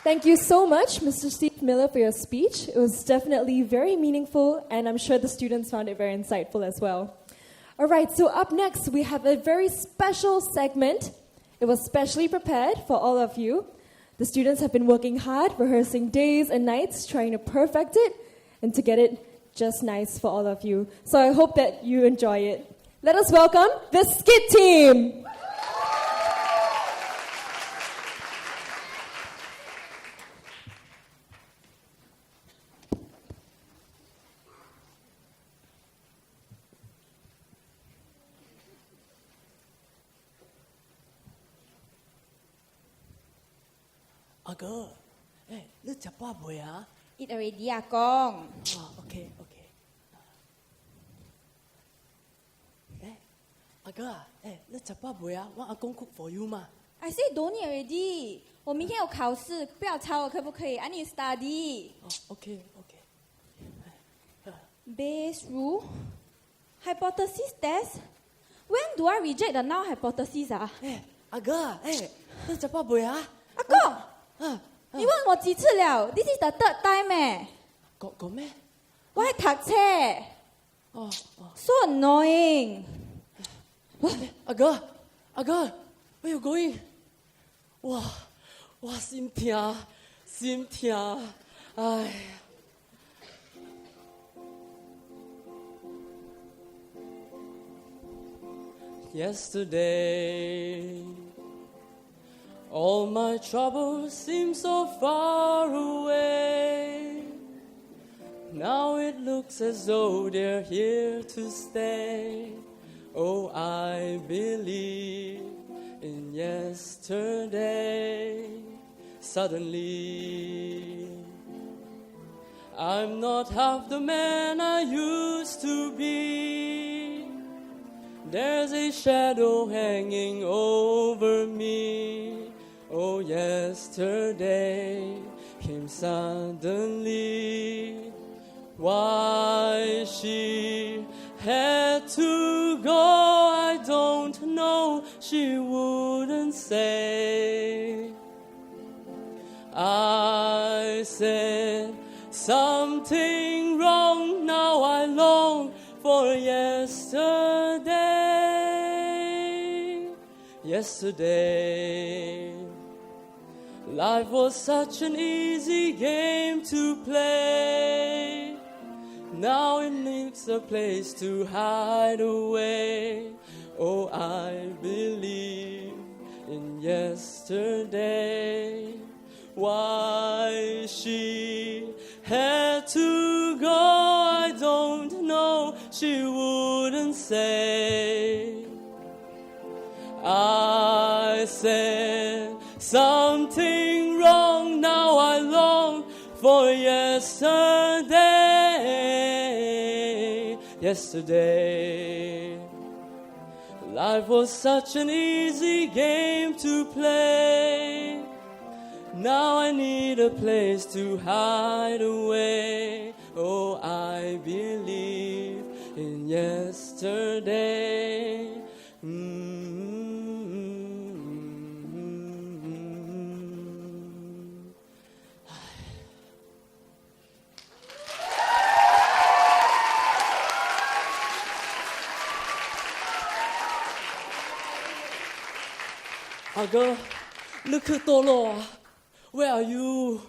Thank you so much, Mr. Steve Miller, for your speech. It was definitely very meaningful, and I'm sure the students found it very insightful as well. All right, so up next, we have a very special segment. It was specially prepared for all of you. The students have been working hard, rehearsing days and nights, trying to perfect it, and to get it just nice for all of you. So I hope that you enjoy it. Let us welcome the Skit Team! Girl, hey, you eat boy, huh? Eat already, Akong. Oh, okay. Hey, girl, hey, you eat boy, want Akong cook for you, ma? I say don't eat already. 我明天有考试，不要吵我可不可以？ I need to study. Oh, okay. Base rule, hypothesis test. When do I reject the null hypothesis? Hey, girl, hey, you eat boy, huh? 阿公。你问我几次了 ？This is the third time 講咩？我喺讀車。So annoying. Girl, where you going? 哇，心痛，唉。Yesterday, all my troubles seem so far away. Now it looks as though they're here to stay. Oh, I believe in yesterday. Suddenly, I'm not half the man I used to be. There's a shadow hanging over me. Oh, yesterday came suddenly. Why she had to go, I don't know. She wouldn't say. I said something wrong. Now I long for yesterday. Life was such an easy game to play. Now it needs a place to hide away. Oh, I believe in yesterday. Why she had to go, I don't know. She wouldn't say. I said something wrong. Now I long for yesterday. Life was such an easy game to play. Now I need a place to hide away. Oh, I believe in yesterday. Girl, look at Tolo. Where are you?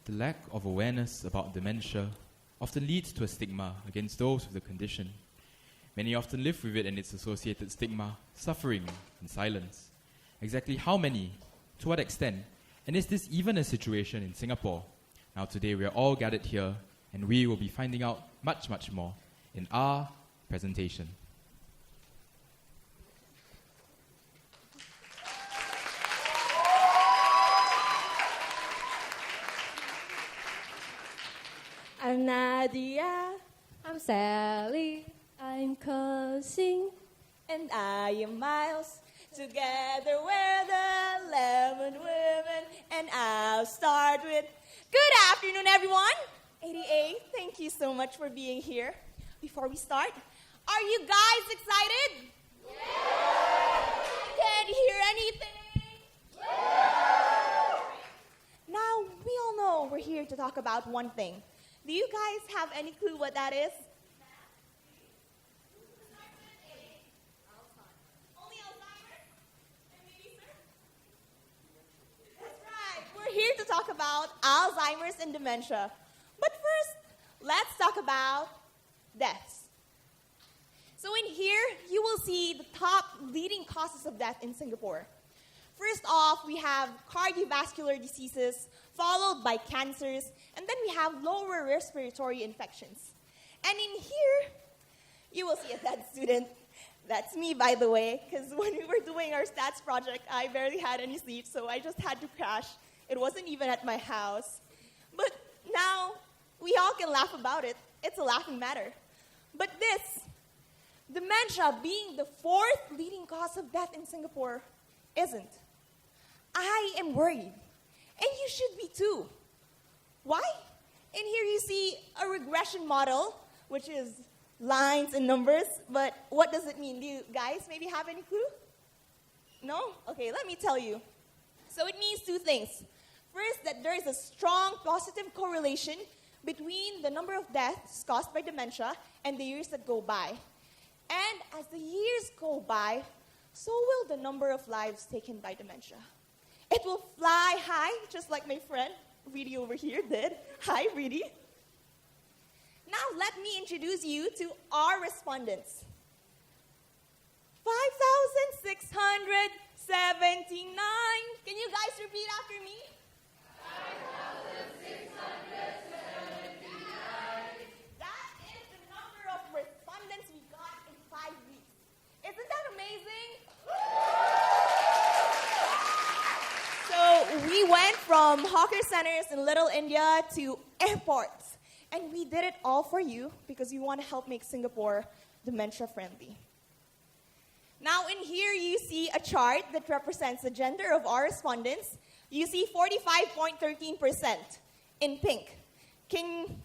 The lack of awareness about dementia often leads to a stigma against those with the condition. Many often live with it and its associated stigma, suffering, and silence. Exactly how many, to what extent, and is this even a situation in Singapore? Now today we are all gathered here and we will be finding out much, much more in our presentation. I'm Nadia. I'm Sally. I'm Cussing. And I am Miles. Together we're the Lemon Women. And I'll start with good afternoon, everyone. 88, thank you so much for being here. Before we start, are you guys excited? Yeah! Can't hear anything. Yeah! talk about one thing. Do you guys have any clue what that is? Only Alzheimer's? And maybe, sir? That's right. We're here to talk about Alzheimer's and dementia. But first, let's talk about deaths. So in here, you will see the top leading causes of death in Singapore. First off, we have cardiovascular diseases, followed by cancers, and then we have lower respiratory infections. And in here, you will see a dead student. That's me, by the way, because when we were doing our stats project, I barely had any sleep, so I just had to crash. It wasn't even at my house. But now, we all can laugh about it. It's a laughing matter. But this, dementia being the fourth leading cause of death in Singapore, isn't. I am worried. And you should be too. Why? In here you see a regression model, which is lines and numbers, but what does it mean? Do you guys maybe have any clue? No? Okay, let me tell you. So it means two things. First, that there is a strong positive correlation between the number of deaths caused by dementia and the years that go by. And as the years go by, so will the number of lives taken by dementia. It will fly high, just like my friend Reedy over here did. Hi, Reedy. Now let me introduce you to our respondents. 5,679. Can you guys repeat after me? 5,679. That is the number of respondents we got in 5 weeks. Isn't that amazing? So we went from hawker centers in Little India to airports. And we did it all for you because we want to help make Singapore dementia-friendly. Now in here you see a chart that represents the gender of our respondents. You see 45.13% in pink. Can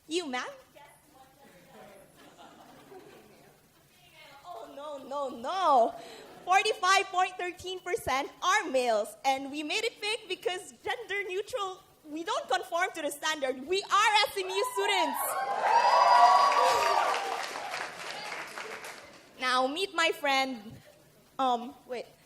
you, ma'am? Oh, no. 45.13% are males. And we made it pink because gender neutral, we don't conform to the standard. We are SMU students. Now, meet my friend.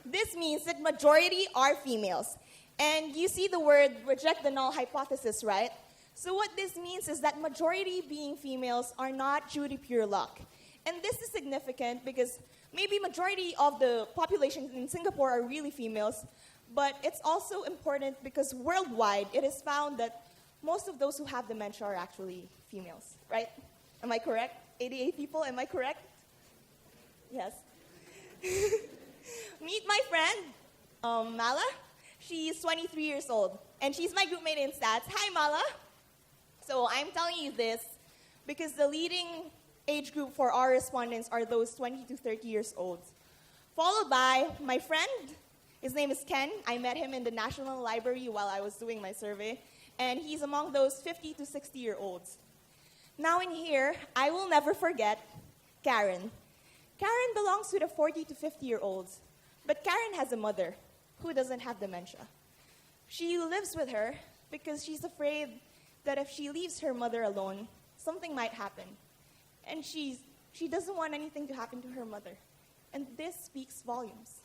This means that majority are females. And you see the word reject the null hypothesis, right? So what this means is that majority being females are not due to pure luck. And this is significant because maybe majority of the population in Singapore are really females, but it's also important because worldwide it is found that most of those who have dementia are actually females, right? Am I correct? 88 people, am I correct? Yes. Meet my friend, Mala. She's 23 years old, and she's my groupmate in stats. Hi, Mala. So I'm telling you this because the leading age group for our respondents are those 20 to 30 years old. Followed by my friend, his name is Ken. I met him in the National Library while I was doing my survey, and he's among those 50 to 60-year-olds. Now in here, I will never forget Karen. Karen belongs to the 40 to 50-year-olds, but Karen has a mother who doesn't have dementia. She lives with her because she's afraid that if she leaves her mother alone, something might happen. And she doesn't want anything to happen to her mother. And this speaks volumes.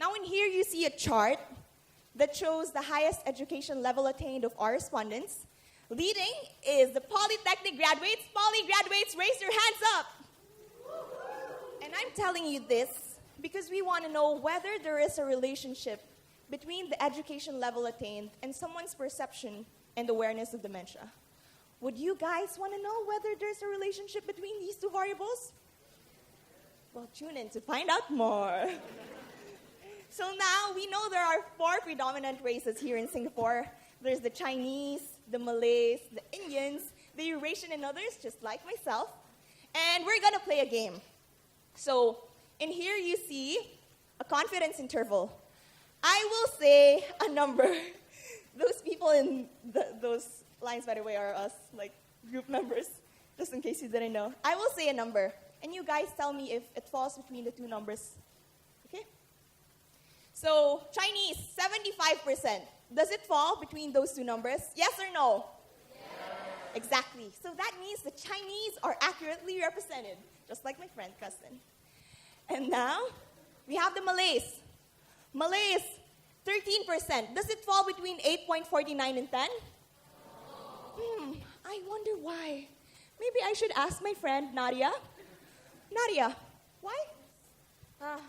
Now in here you see a chart that shows the highest education level attained of our respondents. Leading is the Polytechnic graduates. Poly graduates, raise your hands up. And I'm telling you this because we want to know whether there is a relationship between the education level attained and someone's perception and awareness of dementia. Would you guys want to know whether there's a relationship between these two variables? Well, tune in to find out more. So now we know there are 4 predominant races here in Singapore. There's the Chinese, the Malays, the Indians, the Eurasian, and others, just like myself. And we're going to play a game. So in here you see a confidence interval. I will say a number. Those people in those lines, by the way, are us, like group members, just in case you didn't know. I will say a number, and you guys tell me if it falls between the two numbers. Okay? So Chinese, 75%. does it fall between those two numbers? Yes or no? Exactly. So that means the Chinese are accurately represented, just like my friend Cousin. And now, we have the Malays. Malays, 13%. Does it fall between 8.49 and 10? I wonder why. Maybe I should ask my friend Nadia. Nadia, why?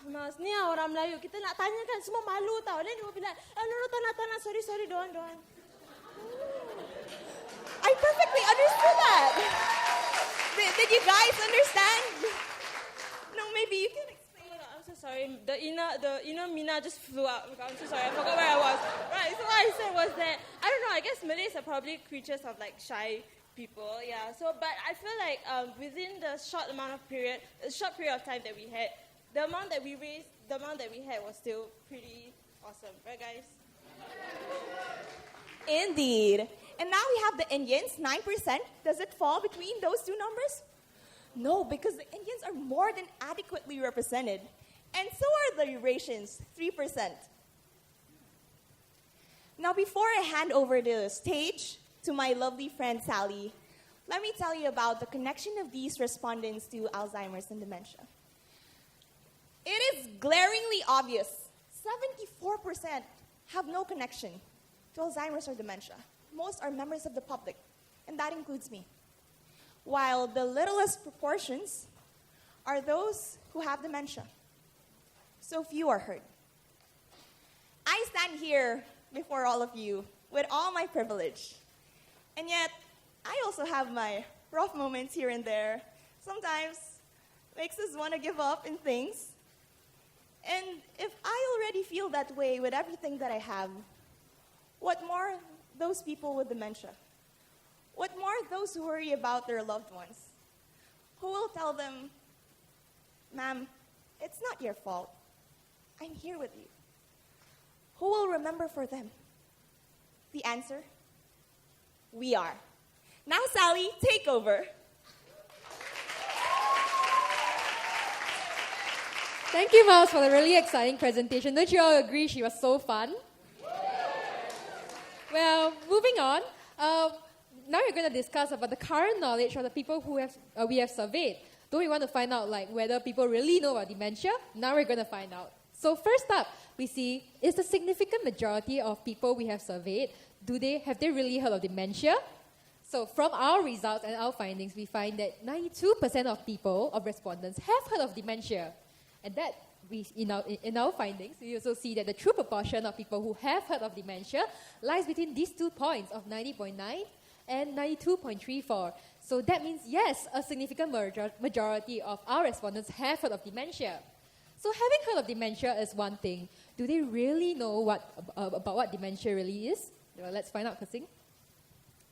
Mas, ni orang Melayu, kita nak tanya kan semua malu tau. Then dia will be like, no, tanah, sorry, don't. I perfectly understood that. Did you guys understand? No, maybe you can explain. Oh, I'm so sorry. The inner Mina just flew out. I'm so sorry. I forgot where I was. Right. So what I said was that I don't know. I guess Malays are probably creatures of like shy people. Yeah. So, but I feel like within the short period of time that we had, the amount that we raised, the amount that we had was still pretty awesome, right, guys? Indeed. And now we have the Indians, 9%. Does it fall between those two numbers? No, because the Indians are more than adequately represented. And so are the Eurasians, 3%. Now, before I hand over the stage to my lovely friend Sally, let me tell you about the connection of these respondents to Alzheimer's and dementia. It is glaringly obvious. 74% have no connection to Alzheimer's or dementia. Most are members of the public, and that includes me. While the littlest proportions are those who have dementia. So few are heard. I stand here before all of you with all my privilege. And yet, I also have my rough moments here and there. Sometimes makes us want to give up in things. And if I already feel that way with everything that I have, what more those people with dementia? What more those who worry about their loved ones? Who will tell them, ma'am, it's not your fault. I'm here with you. Who will remember for them? The answer? We are. Now, Sally, take over. Thank you, Miles, for the really exciting presentation. Don't you all agree she was so fun? Well, moving on. Now we're going to discuss about the current knowledge of the people who we have surveyed. Don't we want to find out whether people really know about dementia? Now we're going to find out. So first up, we see, is the significant majority of people we have surveyed, have they really heard of dementia? So from our results and our findings, we find that 92% of people, of respondents, have heard of dementia. And that, in our findings, we also see that the true proportion of people who have heard of dementia lies between these 2 points of 90.9 and 92.34. So that means, yes, a significant majority of our respondents have heard of dementia. So having heard of dementia is one thing. Do they really know about what dementia really is? Well, let's find out, Kasing.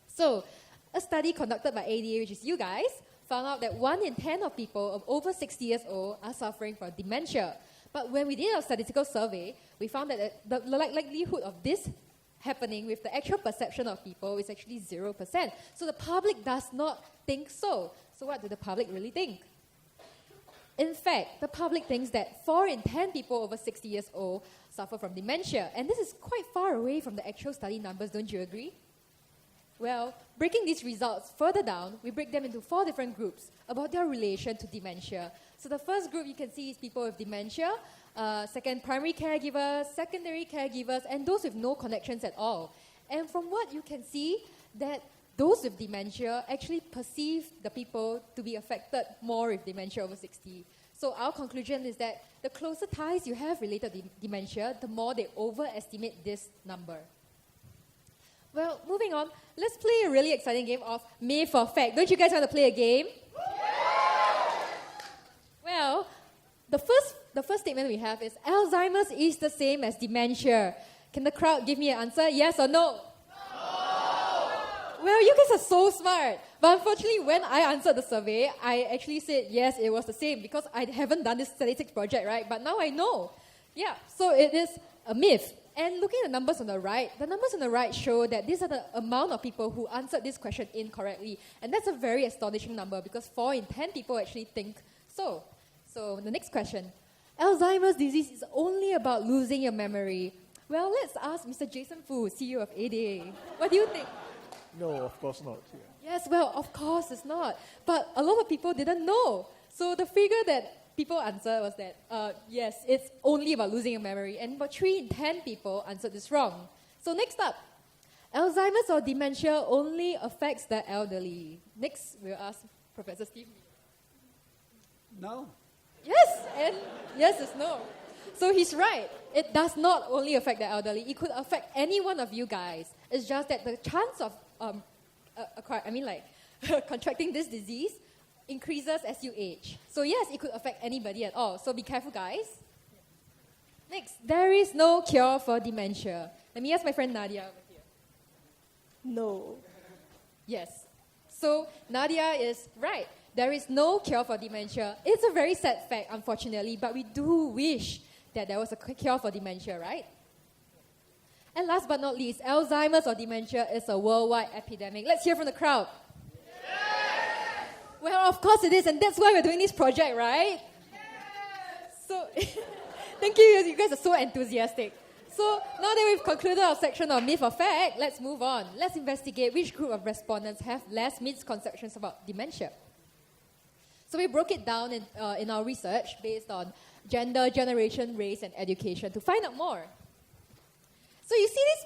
So, a study conducted by ADA, which is you guys, found out that 1 in 10 of people of over 60 years old are suffering from dementia. But when we did our statistical survey, we found that the likelihood of this happening with the actual perception of people is actually 0%. So the public does not think so. So what do the public really think? In fact, the public thinks that 4 in 10 people over 60 years old suffer from dementia. And this is quite far away from the actual study numbers, don't you agree? Well, breaking these results further down, we break them into 4 different groups about their relation to dementia. So the first group you can see is people with dementia, second, primary caregivers, secondary caregivers, and those with no connections at all. And from what you can see, that those with dementia actually perceive the people to be affected more with dementia over 60. So our conclusion is that the closer ties you have related to dementia, the more they overestimate this number. Well, moving on, let's play a really exciting game of Myth or Fact. Don't you guys want to play a game? Well, the first statement we have is Alzheimer's is the same as dementia. Can the crowd give me an answer, yes or no? Well, you guys are so smart. But unfortunately, when I answered the survey, I actually said, yes, it was the same because I haven't done this statistics project, right? But now I know. Yeah, so it is a myth. And looking at the numbers on the right show that these are the amount of people who answered this question incorrectly. And that's a very astonishing number because 4 in 10 people actually think so. So the next question. Alzheimer's disease is only about losing your memory. Well, let's ask Mr. Jason Fu, CEO of ADA. What do you think? No, of course not. Yeah. Yes, well, of course it's not. But a lot of people didn't know. So the figure that people answered was that, yes, it's only about losing your memory. And about 3 in 10 people answered this wrong. So next up, Alzheimer's or dementia only affects the elderly. Next, we'll ask Professor Steve. No. Yes, and yes is no. So he's right. It does not only affect the elderly. It could affect any one of you guys. It's just that the chance of contracting this disease increases as you age. So yes, it could affect anybody at all. So be careful, guys. Next, there is no cure for dementia. Let me ask my friend Nadia over here. No. Yes. So Nadia is right. There is no cure for dementia. It's a very sad fact, unfortunately, but we do wish that there was a cure for dementia, right? And last but not least, Alzheimer's or dementia is a worldwide epidemic. Let's hear from the crowd. Yes! Well, of course it is, and that's why we're doing this project, right? Yes! So, thank you. You guys are so enthusiastic. So, now that we've concluded our section on myth or fact, let's move on. Let's investigate which group of respondents have less misconceptions about dementia. So we broke it down in our research based on gender, generation, race, and education to find out more. So you see this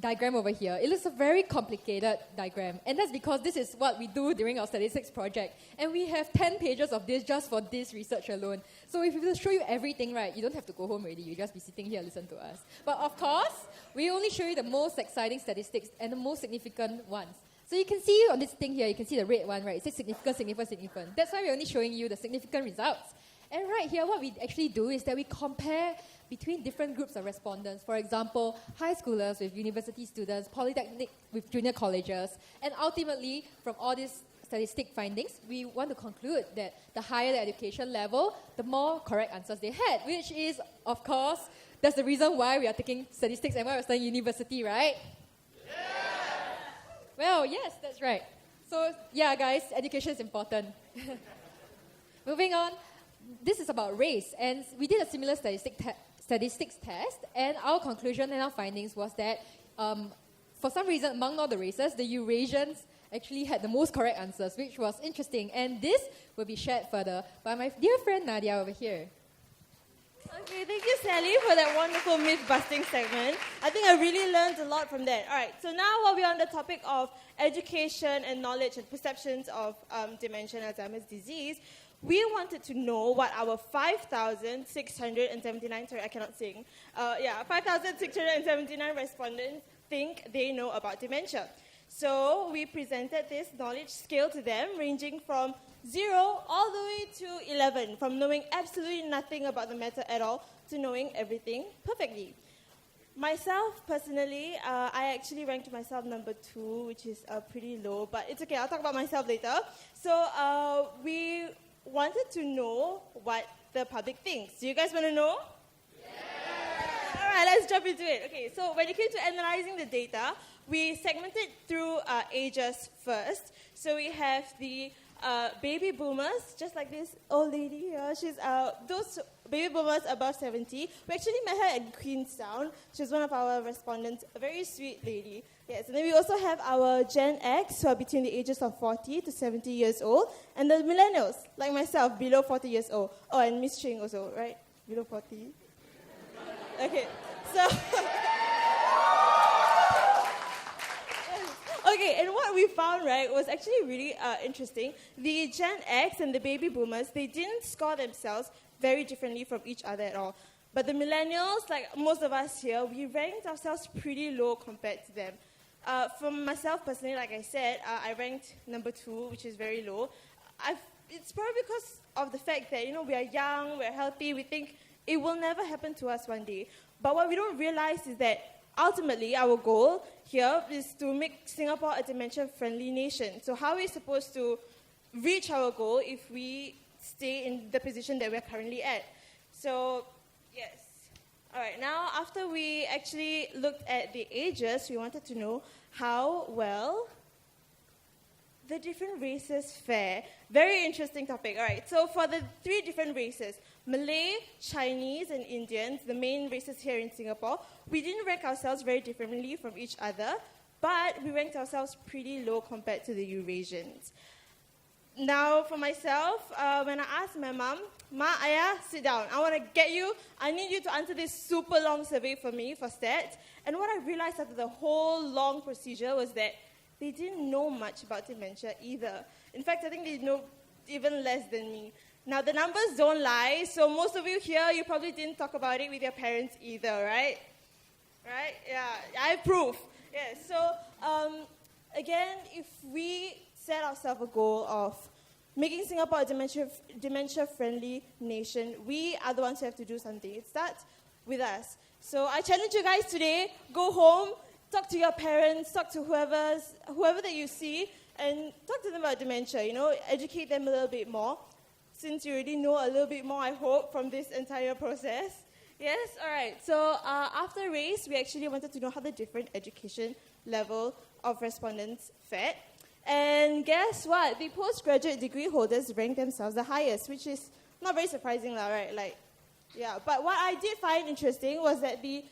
diagram over here. It looks a very complicated diagram, and that's because this is what we do during our statistics project. And we have 10 pages of this just for this research alone. So if we were to show you everything, right, you don't have to go home already. You just be sitting here and listen to us. But of course, we only show you the most exciting statistics and the most significant ones. So you can see on this thing here, you can see the red one, right? It says significant, significant, significant. That's why we're only showing you the significant results. And right here, what we actually do is that we compare between different groups of respondents. For example, high schoolers with university students, polytechnic with junior colleges. And ultimately, from all these statistic findings, we want to conclude that the higher the education level, the more correct answers they had, which is, of course, that's the reason why we are taking statistics and why we're studying university, right? Well, yes, that's right. So, yeah, guys, education is important. Moving on, this is about race, and we did a similar statistics test, and our conclusion and our findings was that for some reason, among all the races, the Eurasians actually had the most correct answers, which was interesting, and this will be shared further by my dear friend Nadia over here. Okay, thank you, Sally, for that wonderful myth-busting segment. I think I really learned a lot from that. All right, so now while we're on the topic of education and knowledge and perceptions of dementia and Alzheimer's disease, we wanted to know what our 5,679, sorry, I cannot sing, 5,679 respondents think they know about dementia. So we presented this knowledge scale to them, ranging from 0 all the way to 11, from knowing absolutely nothing about the matter at all to knowing everything perfectly. Myself, personally, I actually ranked myself number 2, which is pretty low, but it's okay, I'll talk about myself later. So we wanted to know what the public thinks. Do you guys want to know? Yeah. All right, let's jump into it. Okay, so when it came to analyzing the data, we segmented through ages first. So we have the baby boomers, just like this old lady here. She's those baby boomers above 70. We actually met her at Queenstown. She's one of our respondents, a very sweet lady. Yes, and then we also have our Gen X, who are between the ages of 40 to 70 years old, and the millennials, like myself, below 40 years old. Oh, and Miss Ching also, right? Below 40. Okay, so... Okay, and what we found, right, was actually really interesting. The Gen X and the baby boomers, they didn't score themselves very differently from each other at all. But the millennials, like most of us here, we ranked ourselves pretty low compared to them. For myself personally, like I said, I ranked number 2, which is very low. It's probably because of the fact that, we are young, we're healthy, we think it will never happen to us one day. But what we don't realize is that ultimately, our goal here is to make Singapore a dementia-friendly nation. So how are we supposed to reach our goal if we stay in the position that we're currently at? So, yes. All right, now after we actually looked at the ages, we wanted to know how well the different races fare. Very interesting topic. All right, so for the 3 different races, Malay, Chinese, and Indians, the main races here in Singapore, we didn't rank ourselves very differently from each other, but we ranked ourselves pretty low compared to the Eurasians. Now, for myself, when I asked my mom, Ma, Ayah, sit down. I need you to answer this super long survey for me for stats. And what I realized after the whole long procedure was that they didn't know much about dementia either. In fact, I think they know even less than me. Now, the numbers don't lie, so most of you here, you probably didn't talk about it with your parents either, right? Right? Yeah, I have proof. Yeah, so, again, if we set ourselves a goal of making Singapore a dementia-friendly nation, we are the ones who have to do something. It starts with us. So I challenge you guys today, go home, talk to your parents, talk to whoever that you see, and talk to them about dementia, educate them a little bit more, since you already know a little bit more, I hope, from this entire process. Yes? All right. So after race, we actually wanted to know how the different education level of respondents fared. And guess what? The postgraduate degree holders ranked themselves the highest, which is not very surprising, right? But what I did find interesting was that the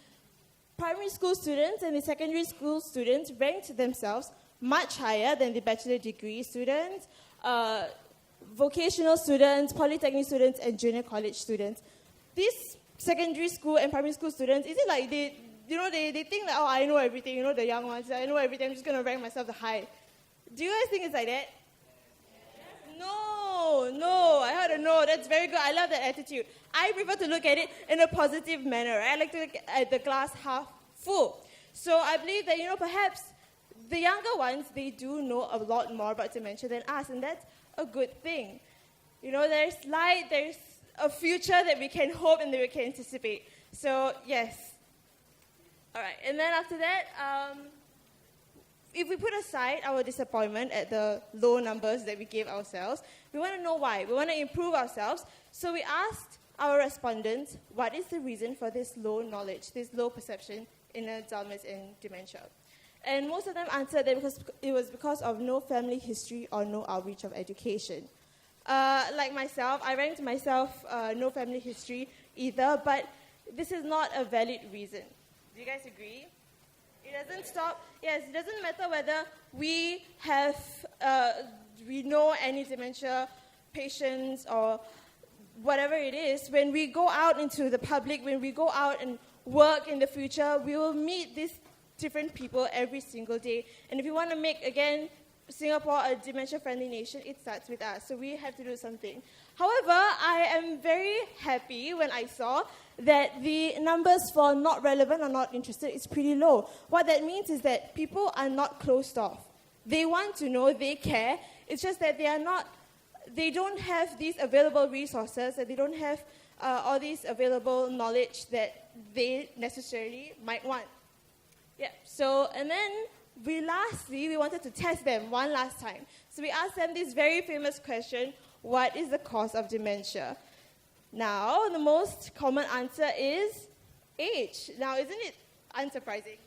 primary school students and the secondary school students ranked themselves much higher than the bachelor degree students, vocational students, polytechnic students, and junior college students. These secondary school and primary school students, is it like they think that, I know everything, the young ones, I know everything, I'm just going to rank myself the high. Do you guys think it's like that? No, I heard a no. That's very good. I love that attitude. I prefer to look at it in a positive manner. Right? I like to look at the glass half full. So I believe that, perhaps the younger ones, they do know a lot more about dementia than us, and that's a good thing. There's light, there's a future that we can hope and that we can anticipate. So, yes. All right, and then after that, if we put aside our disappointment at the low numbers that we gave ourselves, we want to know why. We want to improve ourselves. So we asked our respondents, what is the reason for this low knowledge, this low perception in Alzheimer's and dementia? And most of them answered that it was because of no family history or no outreach of education. Like myself, I ranked myself no family history either, but this is not a valid reason. Do you guys agree? It doesn't stop. Yes, it doesn't matter whether we know any dementia patients or whatever it is. When we go out into the public, when we go out and work in the future, we will meet these different people every single day. And if we want to make, again, Singapore a dementia-friendly nation, it starts with us. So we have to do something. However, I am very happy when I saw that the numbers for not relevant or not interested is pretty low. What that means is that people are not closed off. They want to know, they care. It's just that they don't have these available resources, and they don't have all these available knowledge that they necessarily might want. Yeah. So, and then we wanted to test them one last time. So we asked them this very famous question: what is the cause of dementia? Now, the most common answer is age. Now, isn't it unsurprising?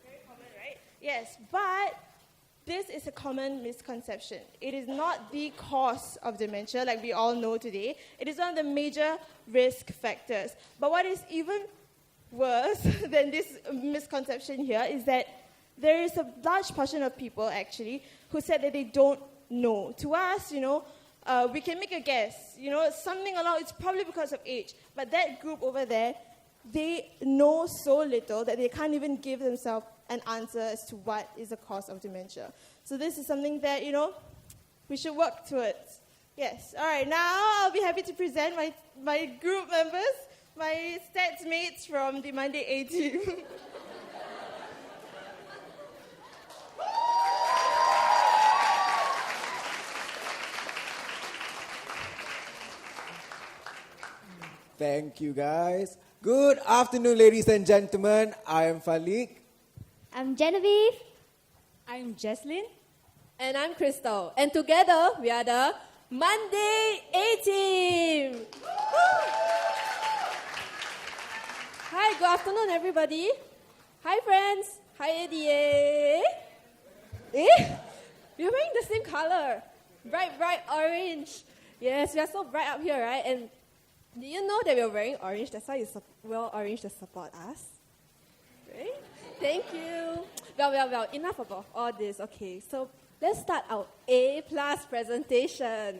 Very common, right? Yes, but this is a common misconception. It is not the cause of dementia, like we all know today. It is one of the major risk factors. But what is even worse than this misconception here is that there is a large portion of people, actually, who said that they don't know. To us, we can make a guess. Something along, it's probably because of age. But that group over there, they know so little that they can't even give themselves an answer as to what is the cause of dementia. So this is something that, we should work towards. Yes. All right. Now I'll be happy to present my group members, my stats mates from the Monday A team. Thank you, guys. Good afternoon, ladies and gentlemen. I am Falik. I'm Genevieve. I'm Jesslyn. And I'm Crystal. And together, we are the Monday A-Team. Hi, good afternoon, everybody. Hi, friends. Hi, ADA. We're wearing the same color. Bright orange. Yes, we are so bright up here, right? And Do you know that we're wearing orange? That's why you wear orange to support us. Right? Thank you. Well, enough about all this. Okay, so let's start our A+ presentation.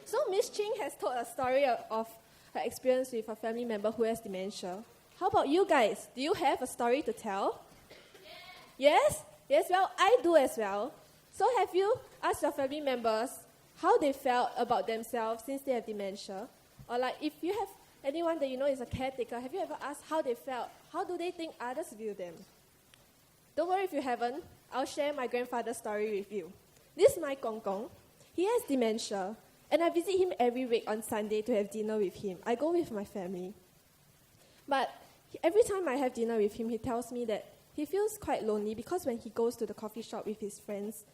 So Miss Ching has told a story of her experience with a family member who has dementia. How about you guys? Do you have a story to tell? Yes? Yes, well, I do as well. So have you asked your family members how they felt about themselves since they have dementia? Or like if you have anyone that you know is a caretaker, have you ever asked how they felt? How do they think others view them? Don't worry if you haven't. I'll share my grandfather's story with you. This is my Kong Kong. He has dementia, and I visit him every week on Sunday to have dinner with him. I go with my family. But every time I have dinner with him, he tells me that he feels quite lonely because when he goes to the coffee shop with his friends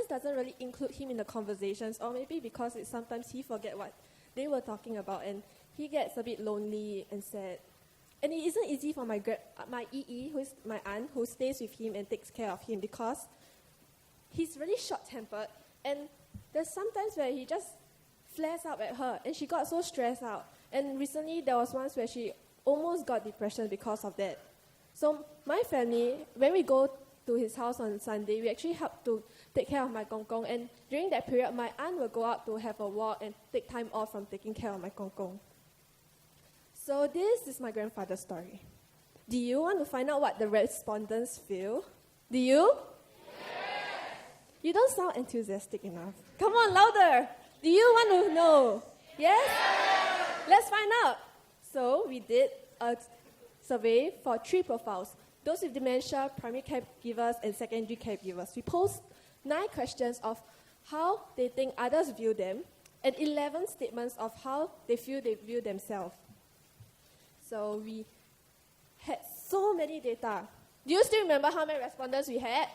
doesn't really include him in the conversations, or maybe because sometimes he forget what they were talking about, and he gets a bit lonely and sad. And it isn't easy for my EE, who is my aunt, who stays with him and takes care of him, because he's really short-tempered, and there's sometimes where he just flares up at her, and she got so stressed out. And recently there was once where she almost got depression because of that. So my family, when we go to his house on Sunday, we actually help to take care of my Kong Kong, and during that period, my aunt will go out to have a walk and take time off from taking care of my Kong Kong. So this is my grandfather's story. Do you want to find out what the respondents feel? Do you? Yes. You don't sound enthusiastic enough. Come on, louder. Do you want to know? Yes? Let's find out. So we did a survey for 3 profiles. Those with dementia, primary caregivers, and secondary caregivers. We posed 9 questions of how they think others view them, and 11 statements of how they feel they view themselves. So we had so many data. Do you still remember how many respondents we had?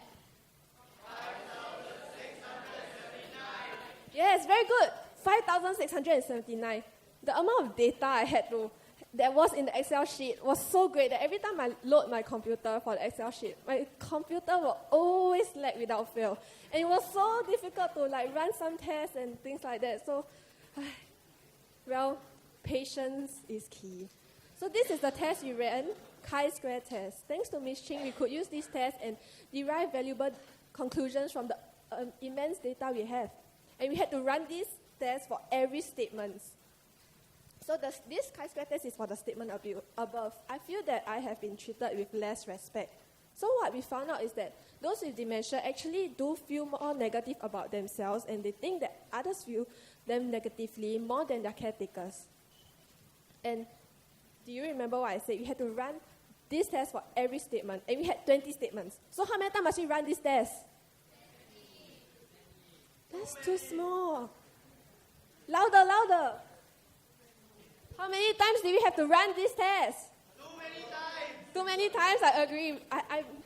5,679. Yes, very good. 5,679. The amount of data that was in the Excel sheet was so great that every time I load my computer for the Excel sheet, my computer will always lag without fail. And it was so difficult to run some tests and things like that. So, well, patience is key. So this is the test we ran, chi-square test. Thanks to Ms. Ching, we could use this test and derive valuable conclusions from the immense data we have. And we had to run this test for every statement. So this chi-square test is for the statement above. I feel that I have been treated with less respect. So what we found out is that those with dementia actually do feel more negative about themselves, and they think that others view them negatively more than their caretakers. And do you remember what I said? We had to run this test for every statement, and we had 20 statements. So how many times must we run this test? 20. That's too small. Louder, louder. How many times do we have to run this test? Too many times, I agree.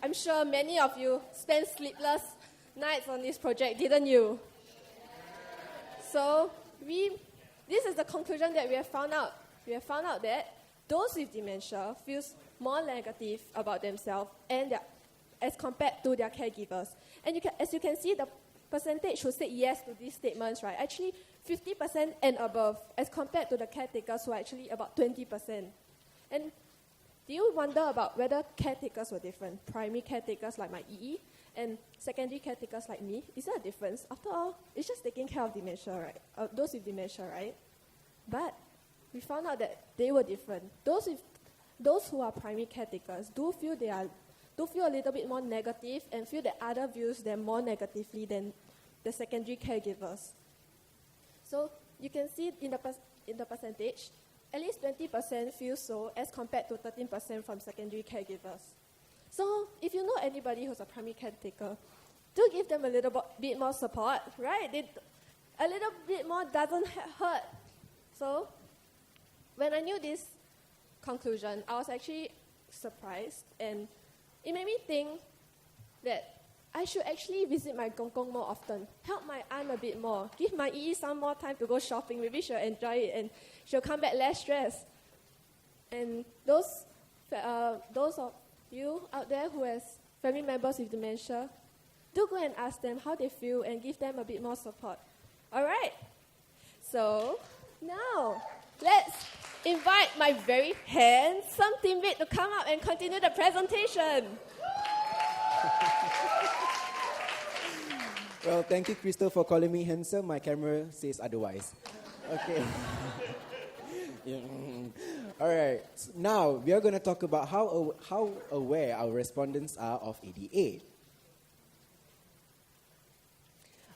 I'm sure many of you spent sleepless nights on this project, didn't you? So this is the conclusion that we have found out. We have found out that those with dementia feel more negative about themselves and as compared to their caregivers. And as you can see, the percentage who said yes to these statements, right, actually 50% and above, as compared to the caretakers who are actually about 20%. And do you wonder about whether caretakers were different? Primary caretakers like my EE and secondary caretakers like me? Is there a difference? After all, it's just taking care of dementia, right? Those with dementia, right? But we found out that they were different. Those who are primary caretakers do feel a little bit more negative and feel that other views them more negatively than the secondary caregivers. So you can see in the percentage, at least 20% feel so as compared to 13% from secondary caregivers. So if you know anybody who's a primary caretaker, do give them a little bit more support, right? A little bit more doesn't hurt. So when I knew this conclusion, I was actually surprised, and it made me think that I should actually visit my Kong Kong more often, help my aunt a bit more, give my EE some more time to go shopping. Maybe she'll enjoy it and she'll come back less stressed. And those of you out there who has family members with dementia, do go and ask them how they feel and give them a bit more support. All right? So now, let's invite my very handsome teammate to come up and continue the presentation. Well, thank you, Crystal, for calling me handsome. My camera says otherwise. Okay. All right. Now, we are going to talk about how aware our respondents are of ADA.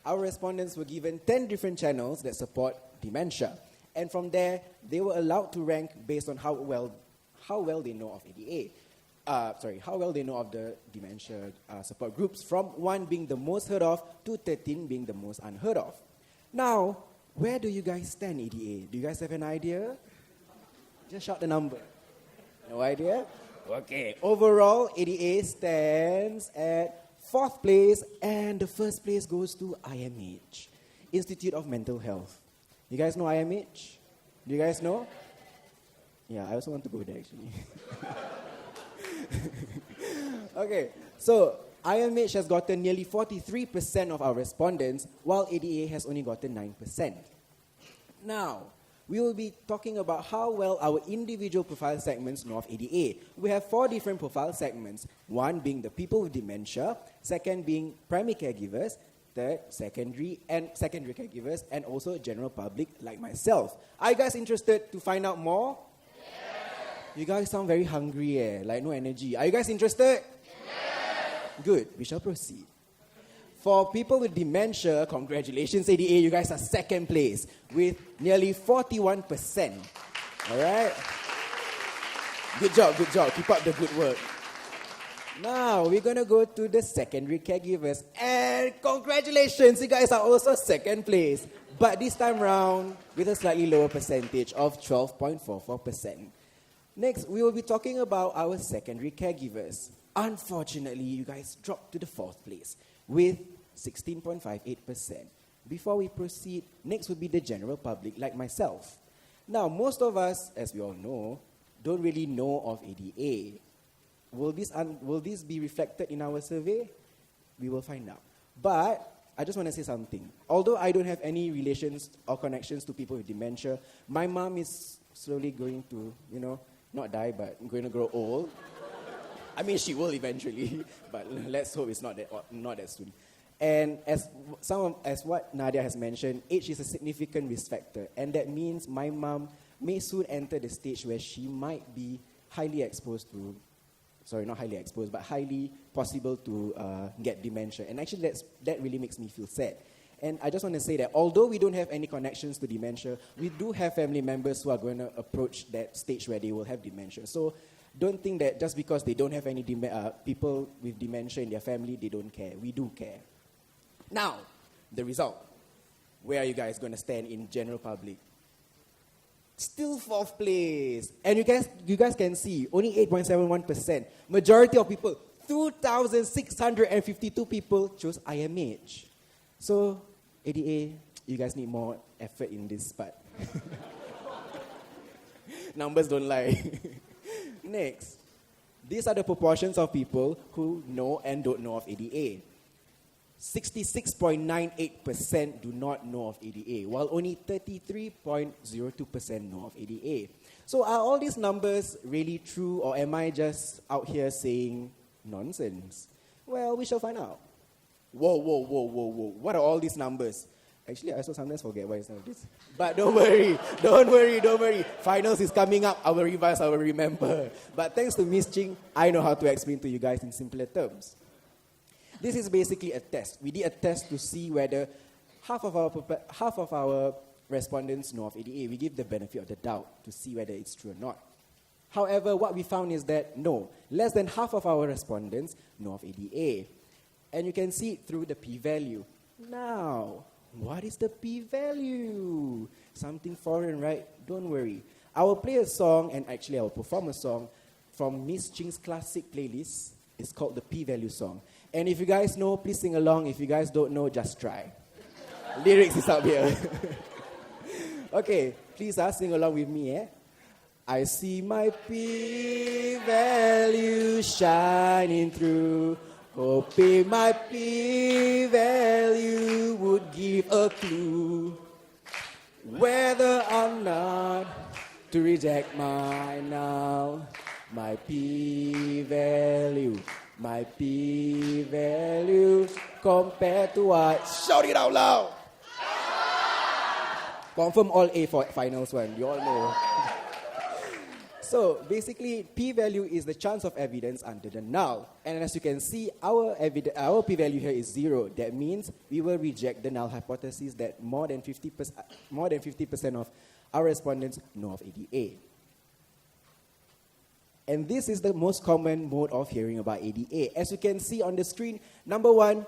Our respondents were given 10 different channels that support dementia. And from there, they were allowed to rank based on how well they know of ADA. How well they know of the dementia support groups, from 1 being the most heard of to 13 being the most unheard of. Now, where do you guys stand, ADA? Do you guys have an idea? Just shout the number. No idea? Okay. Overall, ADA stands at 4th place, and the 1st place goes to IMH, Institute of Mental Health. You guys know IMH? Do you guys know? Yeah, I also want to go there, actually. Okay, so IMH has gotten nearly 43% of our respondents, while ADA has only gotten 9%. Now, we will be talking about how well our individual profile segments know of ADA. We have 4 different profile segments. 1 being the people with dementia, 2nd being primary caregivers, 3rd, secondary caregivers, and also general public like myself. Are you guys interested to find out more? Yes. You guys sound very hungry, like no energy. Are you guys interested? Yes. Good, we shall proceed. For people with dementia, congratulations ADA, you guys are 2nd place with nearly 41%. All right? Good job. Keep up the good work. Now, we're going to go to the secondary caregivers. And congratulations, you guys are also 2nd place. But this time round, with a slightly lower percentage of 12.44%. Next, we will be talking about our secondary caregivers. Unfortunately, you guys dropped to the 4th place with 16.58%. Before we proceed, next will be the general public like myself. Now, most of us, as we all know, don't really know of ADA. Will this be reflected in our survey? We will find out. But I just want to say something. Although I don't have any relations or connections to people with dementia, my mom is slowly going to, not die, but going to grow old. I mean, she will eventually, but let's hope it's not that soon. And as what Nadia has mentioned, age is a significant risk factor, and that means my mom may soon enter the stage where she might be highly possible to get dementia. And actually, that really makes me feel sad. And I just want to say that although we don't have any connections to dementia, we do have family members who are going to approach that stage where they will have dementia. So don't think that just because they don't have any people with dementia in their family, they don't care. We do care. Now, the result. Where are you guys going to stand in general public? Still 4th place. And you guys can see, only 8.71%. Majority of people, 2,652 people chose IMH. So, ADA, you guys need more effort in this part. Numbers don't lie. Next. These are the proportions of people who know and don't know of ADA. 66.98% do not know of ADA, while only 33.02% know of ADA. So are all these numbers really true, or am I just out here saying nonsense? Well, we shall find out. Whoa. What are all these numbers? Actually, I also sometimes forget why it's not this. But don't worry. Finals is coming up. I will revise, I will remember. But thanks to Miss Ching, I know how to explain to you guys in simpler terms. This is basically a test. We did a test to see whether half of our respondents know of ADA. We give the benefit of the doubt to see whether it's true or not. However, what we found is that no, less than half of our respondents know of ADA. And you can see it through the p-value. Now, what is the p-value? Something foreign, right? Don't worry. I will play a song, and actually I will perform a song from Miss Ching's classic playlist. It's called the p-value song. And if you guys know, please sing along. If you guys don't know, just try. Lyrics is up here. Okay, please sing along with me, eh? I see my p-value shining through, hoping my p-value would give a clue whether or not to reject my null, my p-value, my p-value compared to what? Shout it out loud! Confirm all A for finals one, you all know. So basically, p-value is the chance of evidence under the null. And as you can see, our p-value here is 0. That means we will reject the null hypothesis that more than 50% of our respondents know of ADA. And this is the most common mode of hearing about ADA. As you can see on the screen, number 1,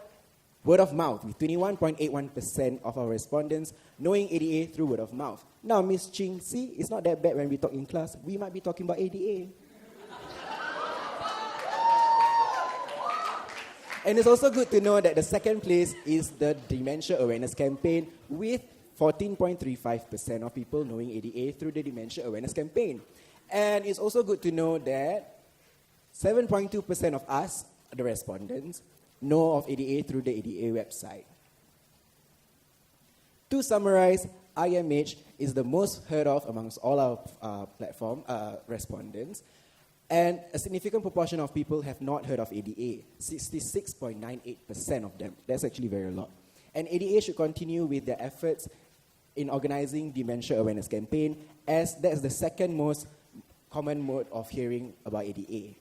word of mouth, with 21.81% of our respondents knowing ADA through word of mouth. Now, Miss Ching, see, it's not that bad when we talk in class. We might be talking about ADA. And it's also good to know that the second place is the Dementia Awareness Campaign, with 14.35% of people knowing ADA through the Dementia Awareness Campaign. And it's also good to know that 7.2% of us, the respondents, know of ADA through the ADA website. To summarize, IMH is the most heard of amongst all our platform respondents, and a significant proportion of people have not heard of ADA, 66.98% of them. That's actually very lot. And ADA should continue with their efforts in organizing Dementia Awareness Campaign, as that's the second most common mode of hearing about ADA.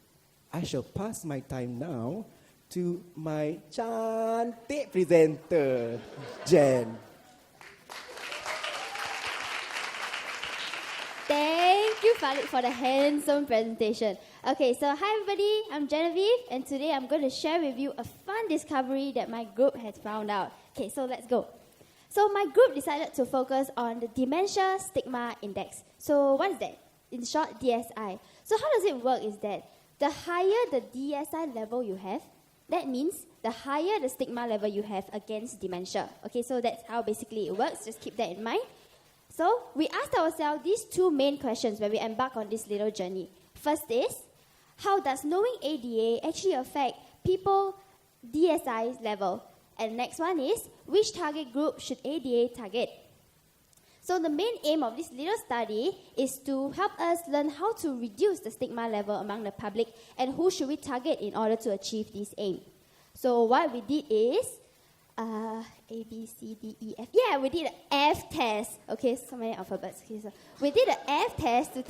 I shall pass my time now to my cantik presenter, Jen. Thank you, Farid, for the handsome presentation. Okay, so hi everybody, I'm Genevieve, and today I'm going to share with you a fun discovery that my group has found out. Okay, so let's go. So my group decided to focus on the Dementia Stigma Index. So what is that? In short, DSI. So how does it work is that the higher the DSI level you have, that means the higher the stigma level you have against dementia. Okay, so that's how basically it works. Just keep that in mind. So we asked ourselves these two main questions when we embark on this little journey. First is, how does knowing ADA actually affect people DSI level? And next one is, which target group should ADA target? So the main aim of this little study is to help us learn how to reduce the stigma level among the public and who should we target in order to achieve this aim. So what we did is, A, B, C, D, E, F. Yeah, we did an F test. Okay, so many alphabets. Okay, so we did an F test to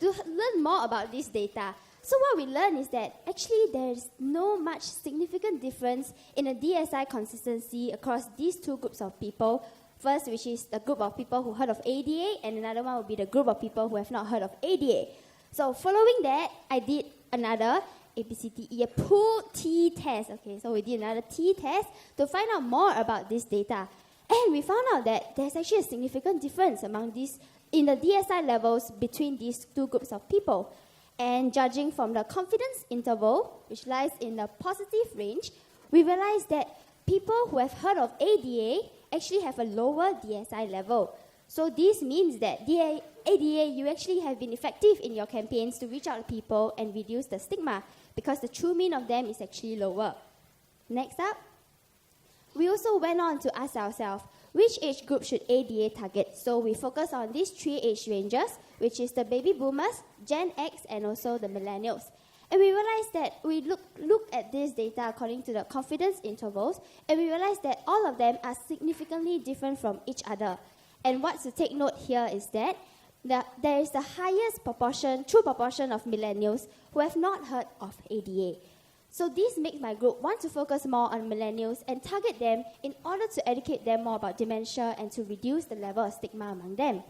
learn more about this data. So what we learned is that actually there's no much significant difference in the DSI consistency across these two groups of people. First, which is the group of people who heard of ADA, and another one would be the group of people who have not heard of ADA. So following that, I did another ABCDE, a pool T test. Okay, so we did another T test to find out more about this data. And we found out that there's actually a significant difference among these, in the DSI levels between these two groups of people. And judging from the confidence interval, which lies in the positive range, we realized that people who have heard of ADA actually have a lower DSI level. So this means that ADA, you actually have been effective in your campaigns to reach out to people and reduce the stigma, because the true mean of them is actually lower. Next up, we also went on to ask ourselves, which age group should ADA target? So we focus on these three age ranges, which is the baby boomers, Gen X, and also the millennials. And we realized that we look at this data according to the confidence intervals, and we realized that all of them are significantly different from each other. And what's to take note here is that there is the highest true proportion of millennials who have not heard of ADA. So this makes my group want to focus more on millennials and target them in order to educate them more about dementia and to reduce the level of stigma among them.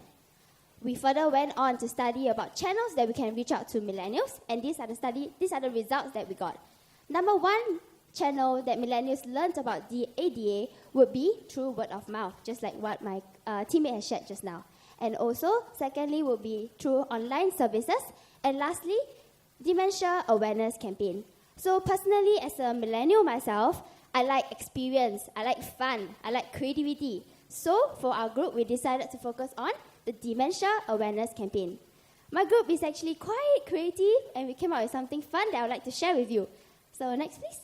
We further went on to study about channels that we can reach out to millennials, and these are the results that we got. Number one channel that millennials learned about the ADA would be through word of mouth, just like what my teammate has shared just now. And also, secondly, would be through online services. And lastly, dementia awareness campaign. So personally, as a millennial myself, I like experience, I like fun, I like creativity. So for our group, we decided to focus on the dementia awareness campaign. My group is actually quite creative, and we came up with something fun that I would like to share with you. So next, please.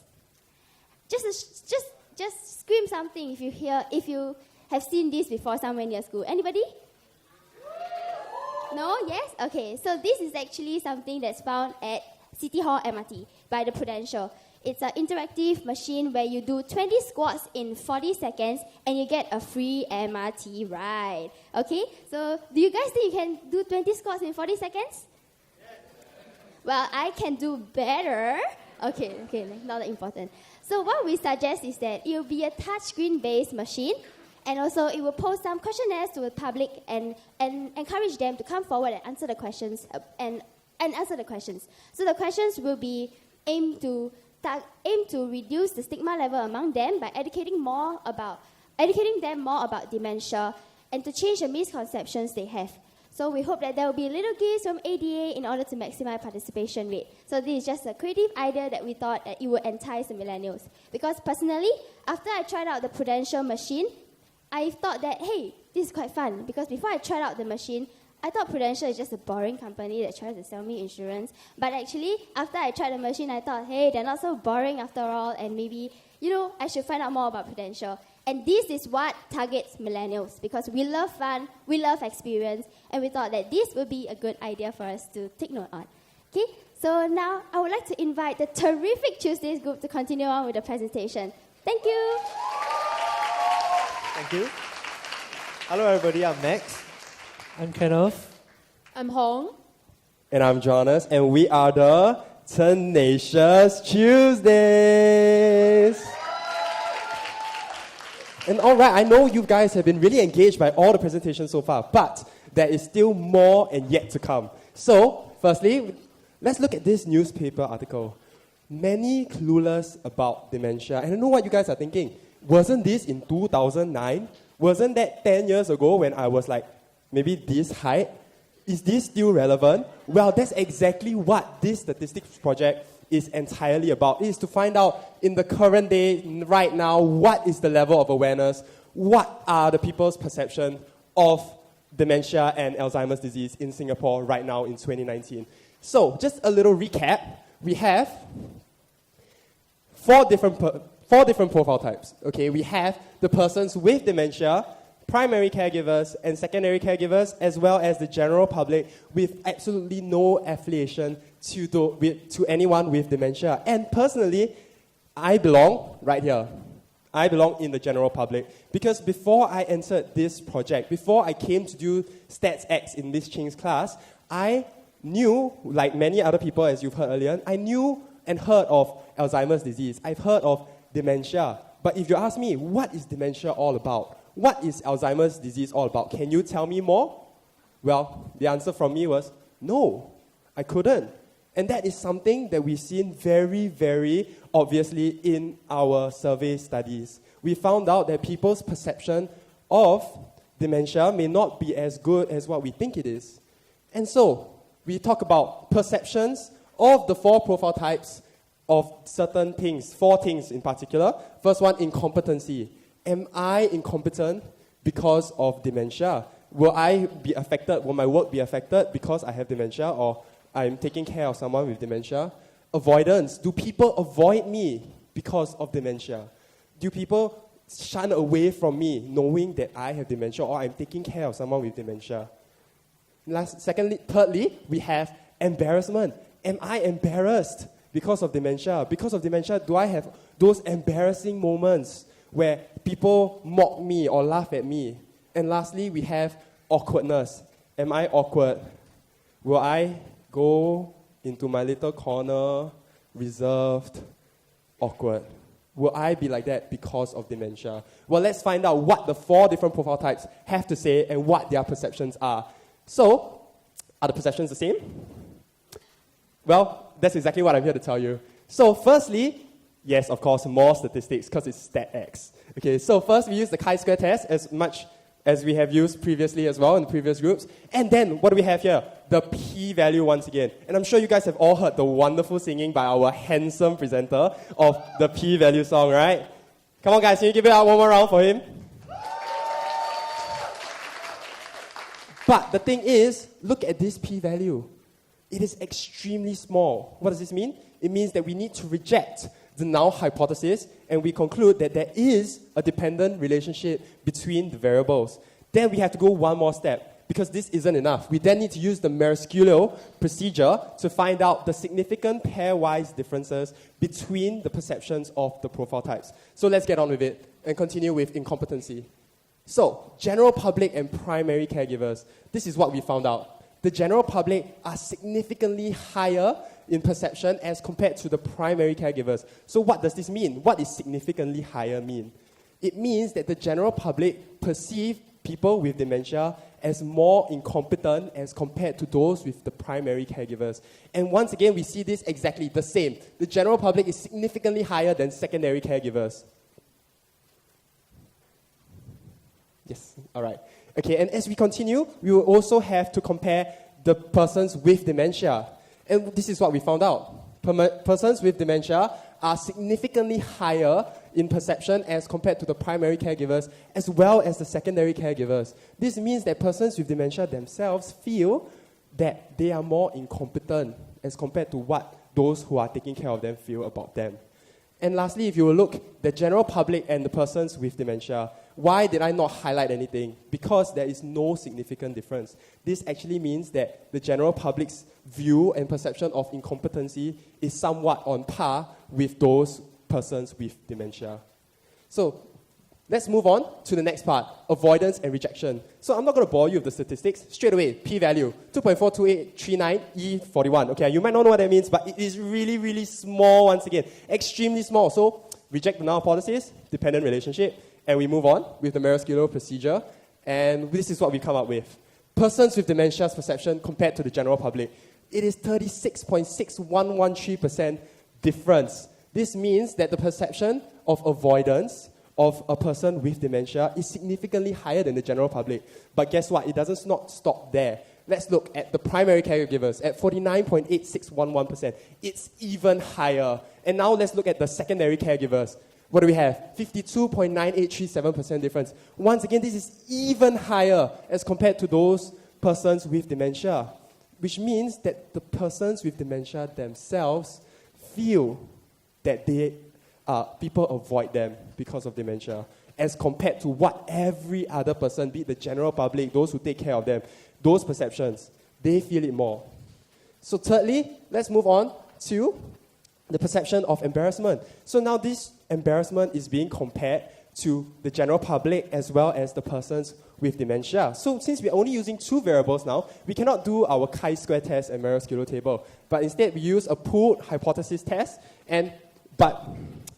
Just scream something if you have seen this before somewhere in your school. Anybody? No? Yes? Okay, so this is actually something that's found at City Hall MRT by the Prudential. It's an interactive machine where you do 20 squats in 40 seconds and you get a free MRT ride. Okay? So, do you guys think you can do 20 squats in 40 seconds? Well, I can do better. Okay, not that important. So what we suggest is that it will be a touchscreen-based machine, and also it will pose some questionnaires to the public and encourage them to come forward and answer the questions and answer the questions. So the questions will be aimed to reduce the stigma level among them by educating them more about dementia and to change the misconceptions they have. So we hope that there will be little gifts from ADA in order to maximize participation rate. So this is just a creative idea that we thought that it would entice the millennials. Because personally, after I tried out the Prudential machine, I thought that, hey, this is quite fun. Because before I tried out the machine, I thought Prudential is just a boring company that tries to sell me insurance. But actually, after I tried the machine, I thought, hey, they're not so boring after all, and maybe, I should find out more about Prudential. And this is what targets millennials, because we love fun, we love experience, and we thought that this would be a good idea for us to take note on. Okay, so now I would like to invite the terrific Tuesdays group to continue on with the presentation. Thank you. Thank you. Hello everybody, I'm Max. I'm Kenneth. I'm Hong. And I'm Jonas, and we are the Tenacious Tuesdays. And all right, I know you guys have been really engaged by all the presentations so far, but there is still more and yet to come. So, firstly, let's look at this newspaper article. Many clueless about dementia. And I know what you guys are thinking. Wasn't this in 2009? Wasn't that 10 years ago when I was like maybe this height? Is this still relevant? Well, that's exactly what this statistics project is entirely about. It is to find out in the current day, right now, what is the level of awareness, what are the people's perception of dementia and Alzheimer's disease in Singapore right now in 2019. So, just a little recap. We have four different profile types. Okay, we have the persons with dementia, primary caregivers and secondary caregivers, as well as the general public with absolutely no affiliation to anyone with dementia. And personally, I belong right here. I belong in the general public. Because before I entered this project, before I came to do Stats X in Miss Ching's class, I knew, like many other people as you've heard earlier, I knew and heard of Alzheimer's disease. I've heard of dementia. But if you ask me, what is dementia all about? What is Alzheimer's disease all about? Can you tell me more? Well, the answer from me was, no, I couldn't. And that is something that we've seen very, very obviously in our survey studies. We found out that people's perception of dementia may not be as good as what we think it is. And so, we talk about perceptions of the four profile types of certain things, four things in particular. First one, incompetency. Am I incompetent because of dementia? Will I be affected? Will my work be affected because I have dementia or I'm taking care of someone with dementia? Avoidance. Do people avoid me because of dementia? Do people shun away from me knowing that I have dementia or I'm taking care of someone with dementia? Thirdly, we have embarrassment. Am I embarrassed because of dementia? Because of dementia, do I have those embarrassing moments where people mock me or laugh at me? And lastly, we have awkwardness. Am I awkward? Will I go into my little corner, reserved, awkward? Will I be like that because of dementia? Well, let's find out what the four different profile types have to say and what their perceptions are. So, are the perceptions the same? Well, that's exactly what I'm here to tell you. So, firstly, yes, of course, more statistics because it's StatX. Okay, so first we use the chi-square test as much as we have used previously as well in the previous groups. And then, what do we have here? The p-value once again. And I'm sure you guys have all heard the wonderful singing by our handsome presenter of the p-value song, right? Come on, guys, can you give it out one more round for him? But the thing is, look at this p-value. It is extremely small. What does this mean? It means that we need to reject the null hypothesis, and we conclude that there is a dependent relationship between the variables. Then we have to go one more step. because this isn't enough. We then need to use the Maresciullo procedure to find out the significant pairwise differences between the perceptions of the profile types. So let's get on with it and continue with incompetency. So, general public and primary caregivers, this is what we found out. The general public are significantly higher in perception as compared to the primary caregivers. So what does this mean? What does significantly higher mean? It means that the general public perceive people with dementia as more incompetent as compared to those with the primary caregivers. And once again, we see this exactly the same. The general public is significantly higher than secondary caregivers. Yes, all right. Okay, and as we continue, we will also have to compare the persons with dementia. And this is what we found out. Persons with dementia are significantly higher in perception as compared to the primary caregivers as well as the secondary caregivers. This means that persons with dementia themselves feel that they are more incompetent as compared to what those who are taking care of them feel about them. And lastly, if you will look, the general public and the persons with dementia, why did I not highlight anything? Because there is no significant difference. This actually means that the general public's view and perception of incompetency is somewhat on par with those persons with dementia. So let's move on to the next part, avoidance and rejection. So I'm not going to bore you with the statistics. Straight away, p-value, 2.42839 E41. Okay, you might not know what that means, but it is really, really small once again, extremely small. So reject the null hypothesis, dependent relationship, and we move on with the Maresciullo procedure, and this is what we come up with. Persons with dementia's perception compared to the general public. It is 36.6113% difference. This means that the perception of avoidance of a person with dementia is significantly higher than the general public. But guess what? It doesn't not stop there. Let's look at the primary caregivers at 49.8611%. It's even higher. And now let's look at the secondary caregivers. What do we have? 52.9837% difference. Once again, this is even higher as compared to those persons with dementia, which means that the persons with dementia themselves feel that people avoid them because of dementia, as compared to what every other person, be it the general public, those who take care of them, those perceptions, they feel it more. So thirdly, let's move on to the perception of embarrassment. So now this embarrassment is being compared to the general public as well as the persons with dementia. So since we're only using two variables now, we cannot do our chi-square test and Maresciullo table. But instead, we use a pooled hypothesis test. But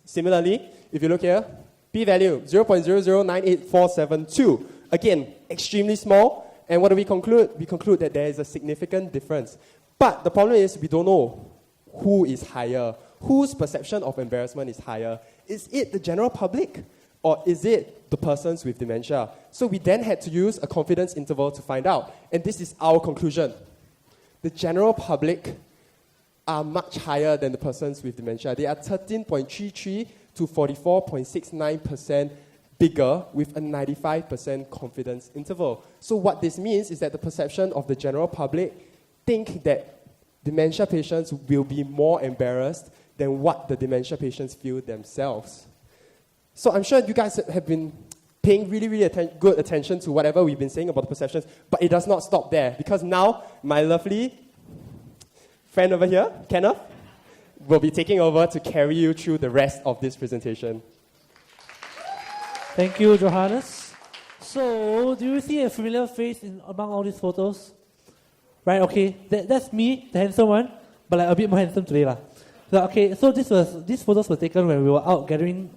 similarly, if you look here, p-value 0.0098472. Again, extremely small. And what do we conclude? We conclude that there is a significant difference. But the problem is we don't know who is higher, whose perception of embarrassment is higher. Is it the general public or is it the persons with dementia? So we then had to use a confidence interval to find out. And this is our conclusion. The general public are much higher than the persons with dementia. They are 13.33 to 44.69% bigger with a 95% confidence interval. So what this means is that the perception of the general public think that dementia patients will be more embarrassed than what the dementia patients feel themselves. So I'm sure you guys have been paying really, really good attention to whatever we've been saying about the perceptions, but it does not stop there, because now my lovely friend over here, Kenneth, will be taking over to carry you through the rest of this presentation. Thank you, Johannes. So, do you see a familiar face among all these photos? Right, okay, that's me, the handsome one, but like a bit more handsome today lah. So, okay, so these photos were taken when we were out gathering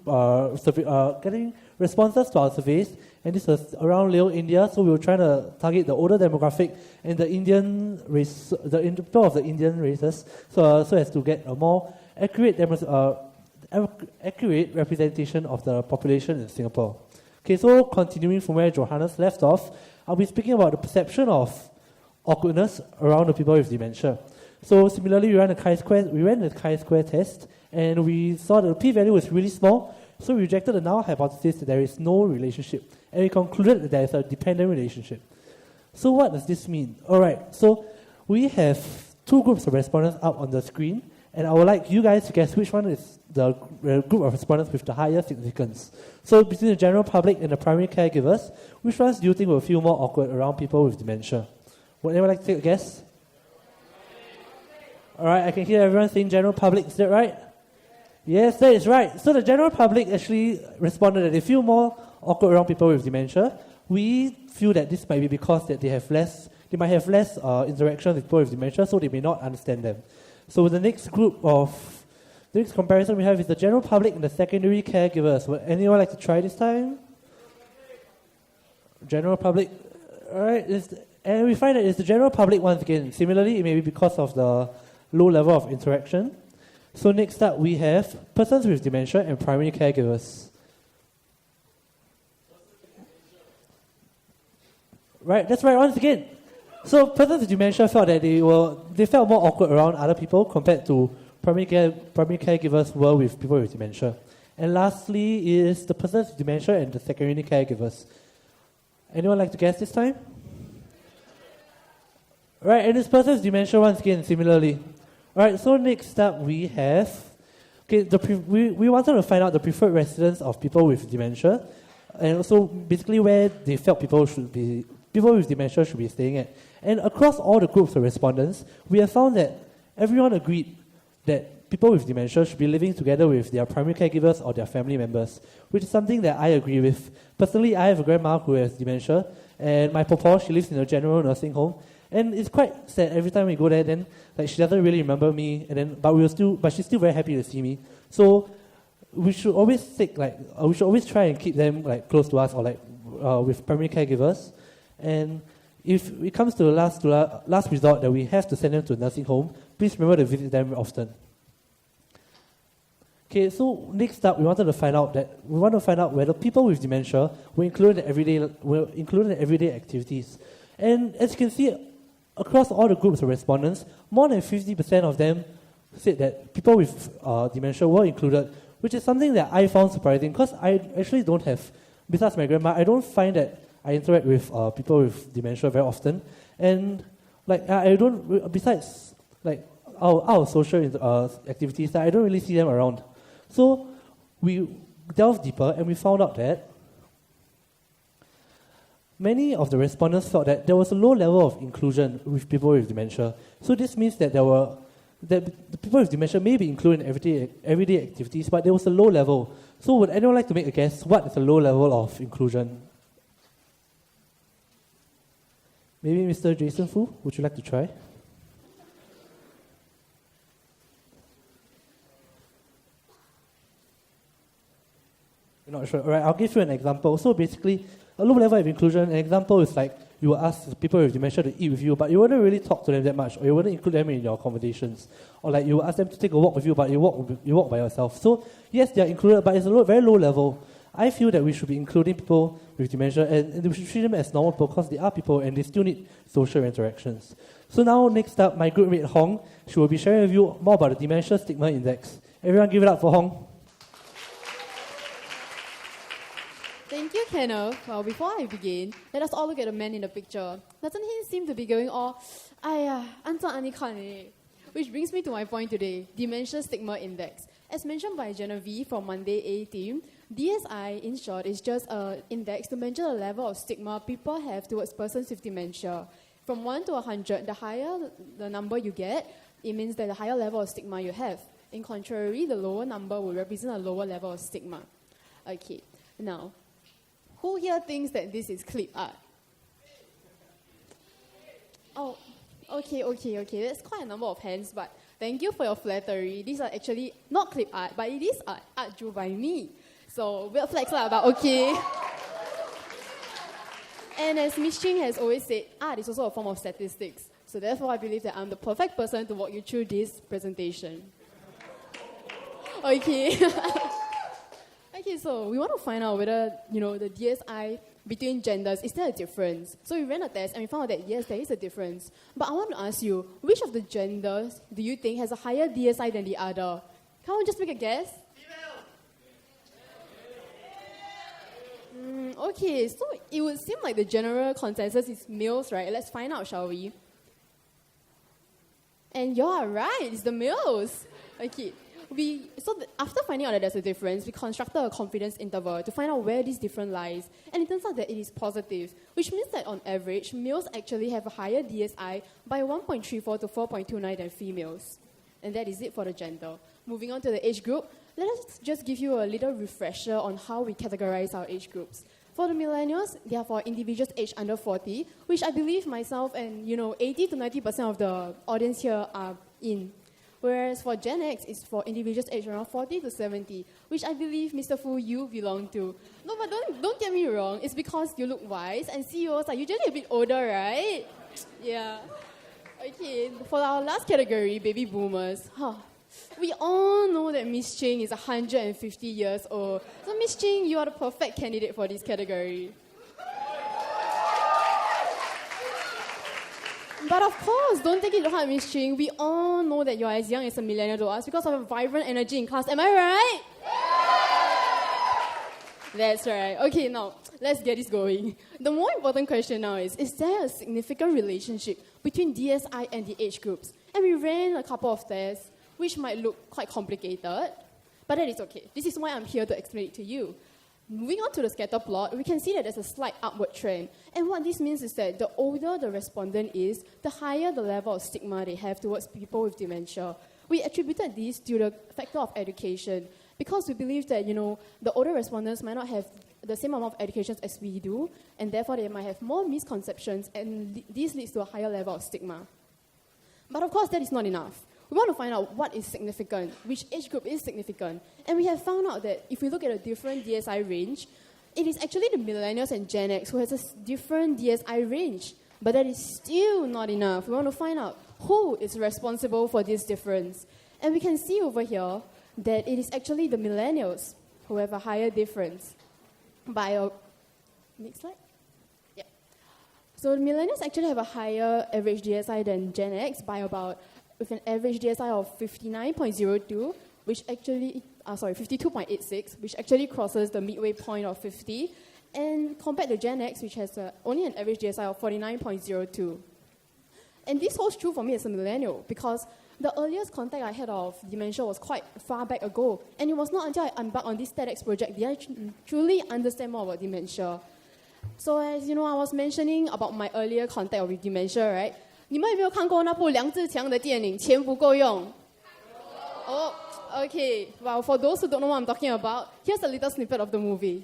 responses to our surveys, and this was around Leo, India. So we were trying to target the older demographic and the Indian race, people of the Indian races, so as to get a more accurate representation of the population in Singapore. Okay, so continuing from where Johannes left off, I'll be speaking about the perception of awkwardness around the people with dementia. So similarly, we ran the chi-square test, and we saw that the p-value was really small, so we rejected the null hypothesis that there is no relationship, and we concluded that there is a dependent relationship. So what does this mean? Alright, so we have two groups of respondents up on the screen, And I would like you guys to guess which one is the group of respondents with the highest significance. So between the general public and the primary caregivers, which ones do you think will feel more awkward around people with dementia? Would anyone like to take a guess? All right, I can hear everyone saying general public. Is that right? Yes, that is right. So the general public actually responded that they feel more awkward around people with dementia. We feel that this might be because that they might have less interaction with people with dementia, so they may not understand them. So the next comparison we have is the general public and the secondary caregivers. Would anyone like to try this time? General public. All right, and we find that it's the general public once again. Similarly, it may be because of the low level of interaction. So next up, we have persons with dementia and primary caregivers. Right, that's right, once again. So persons with dementia felt that they felt more awkward around other people compared to primary caregivers were with people with dementia. And lastly is the persons with dementia and the secondary caregivers. Anyone like to guess this time? Right, and this persons with dementia once again similarly. Alright, so next up we have, we wanted to find out the preferred residence of people with dementia, and also basically where they felt people with dementia should be staying at. And across all the groups of respondents, we have found that everyone agreed that people with dementia should be living together with their primary caregivers or their family members, which is something that I agree with. Personally, I have a grandma who has dementia, and my pawpaw, she lives in a general nursing home. And it's quite sad every time we go there. Then, she doesn't really remember me. But she's still very happy to see me. So we should always try and keep them close to us or with primary caregivers. And if it comes to the last resort that we have to send them to a nursing home, please remember to visit them often. Okay, so next up, we want to find out whether people with dementia were included in everyday activities. And as you can see, across all the groups of respondents, more than 50% of them said that people with dementia were included, which is something that I found surprising because I actually don't have, besides my grandma, I don't find that I interact with people with dementia very often. And I don't, besides our social activities, I don't really see them around. So we delved deeper and we found out that many of the respondents felt that there was a low level of inclusion with people with dementia. So this means that the people with dementia may be included in everyday activities, but there was a low level. So would anyone like to make a guess? What is a low level of inclusion? Maybe Mr. Jason Fu, would you like to try? You're not sure. All right, I'll give you an example. So basically, a low level of inclusion, an example is you will ask people with dementia to eat with you, but you wouldn't really talk to them that much, or you wouldn't include them in your conversations. Or you will ask them to take a walk with you, but you walk by yourself. So yes, they are included, but it's a very low level. I feel that we should be including people with dementia, and we should treat them as normal people because they are people and they still need social interactions. So now, next up, my group mate Hong, she will be sharing with you more about the Dementia Stigma Index. Everyone give it up for Hong. Thank you, Kenneth. Well, before I begin, let us all look at the man in the picture. Doesn't he seem to be going all, which brings me to my point today, Dementia Stigma Index. As mentioned by Genevieve from Monday A team, DSI, in short, is just an index to measure the level of stigma people have towards persons with dementia. From 1 to 100, the higher the number you get, it means that the higher level of stigma you have. In contrary, the lower number will represent a lower level of stigma. Okay, now, who here thinks that this is clip art? Oh, okay. That's quite a number of hands, but thank you for your flattery. These are actually not clip art, but it is art drew by me. So, we'll flex lah, but okay. And as Miss Ching has always said, art is also a form of statistics. So therefore, I believe that I'm the perfect person to walk you through this presentation. Okay. Okay, so we want to find out whether, the DSI between genders, is there a difference? So we ran a test and we found out that yes, there is a difference. But I want to ask you, which of the genders do you think has a higher DSI than the other? Come on, just make a guess. Okay, so it would seem like the general consensus is males, right? Let's find out, shall we? And you are right, it's the males. Okay. After finding out that there's a difference, we constructed a confidence interval to find out where this difference lies. And it turns out that it is positive, which means that on average, males actually have a higher DSI by 1.34 to 4.29 than females. And that is it for the gender. Moving on to the age group, let us just give you a little refresher on how we categorize our age groups. For the millennials, they are for individuals aged under 40, which I believe myself and 80 to 90% of the audience here are in. Whereas for Gen X, it's for individuals aged around 40 to 70, which I believe, Mr. Fu, you belong to. No, but don't get me wrong. It's because you look wise, and CEOs are usually a bit older, right? Yeah. Okay, for our last category, baby boomers. We all know that Miss Ching is 150 years old. So Miss Ching, you are the perfect candidate for this category. But of course, don't take it to heart, Miss Ching. We all know that you're as young as a millennial to us because of your vibrant energy in class. Am I right? That's right. Okay, now, let's get this going. The more important question now is there a significant relationship between DSI and the age groups? And we ran a couple of tests, which might look quite complicated, but that is okay. This is why I'm here to explain it to you. Moving on to the scatter plot, we can see that there's a slight upward trend. And what this means is that the older the respondent is, the higher the level of stigma they have towards people with dementia. We attributed this to the factor of education because we believe that, the older respondents might not have the same amount of education as we do, and therefore they might have more misconceptions, and this leads to a higher level of stigma. But of course, that is not enough. We want to find out what is significant, which age group is significant. And we have found out that if we look at a different DSI range, it is actually the millennials and Gen X who has a different DSI range. But that is still not enough. We want to find out who is responsible for this difference. And we can see over here that it is actually the millennials who have a higher difference. Next slide. Yeah. So the millennials actually have a higher average DSI than Gen X with an average DSI of 59.02, which actually, 52.86, which actually crosses the midway point of 50, and compared to Gen X, which has only an average DSI of 49.02. And this holds true for me as a millennial, because the earliest contact I had of dementia was quite far back ago, and it was not until I embarked on this TEDx project that I truly understand more about dementia. So as I was mentioning about my earlier contact with dementia, right? 你们有没有看过那部梁志强的电影《钱不够用》? Oh, okay. Well, for those who don't know what I'm talking about, here's a little snippet of the movie.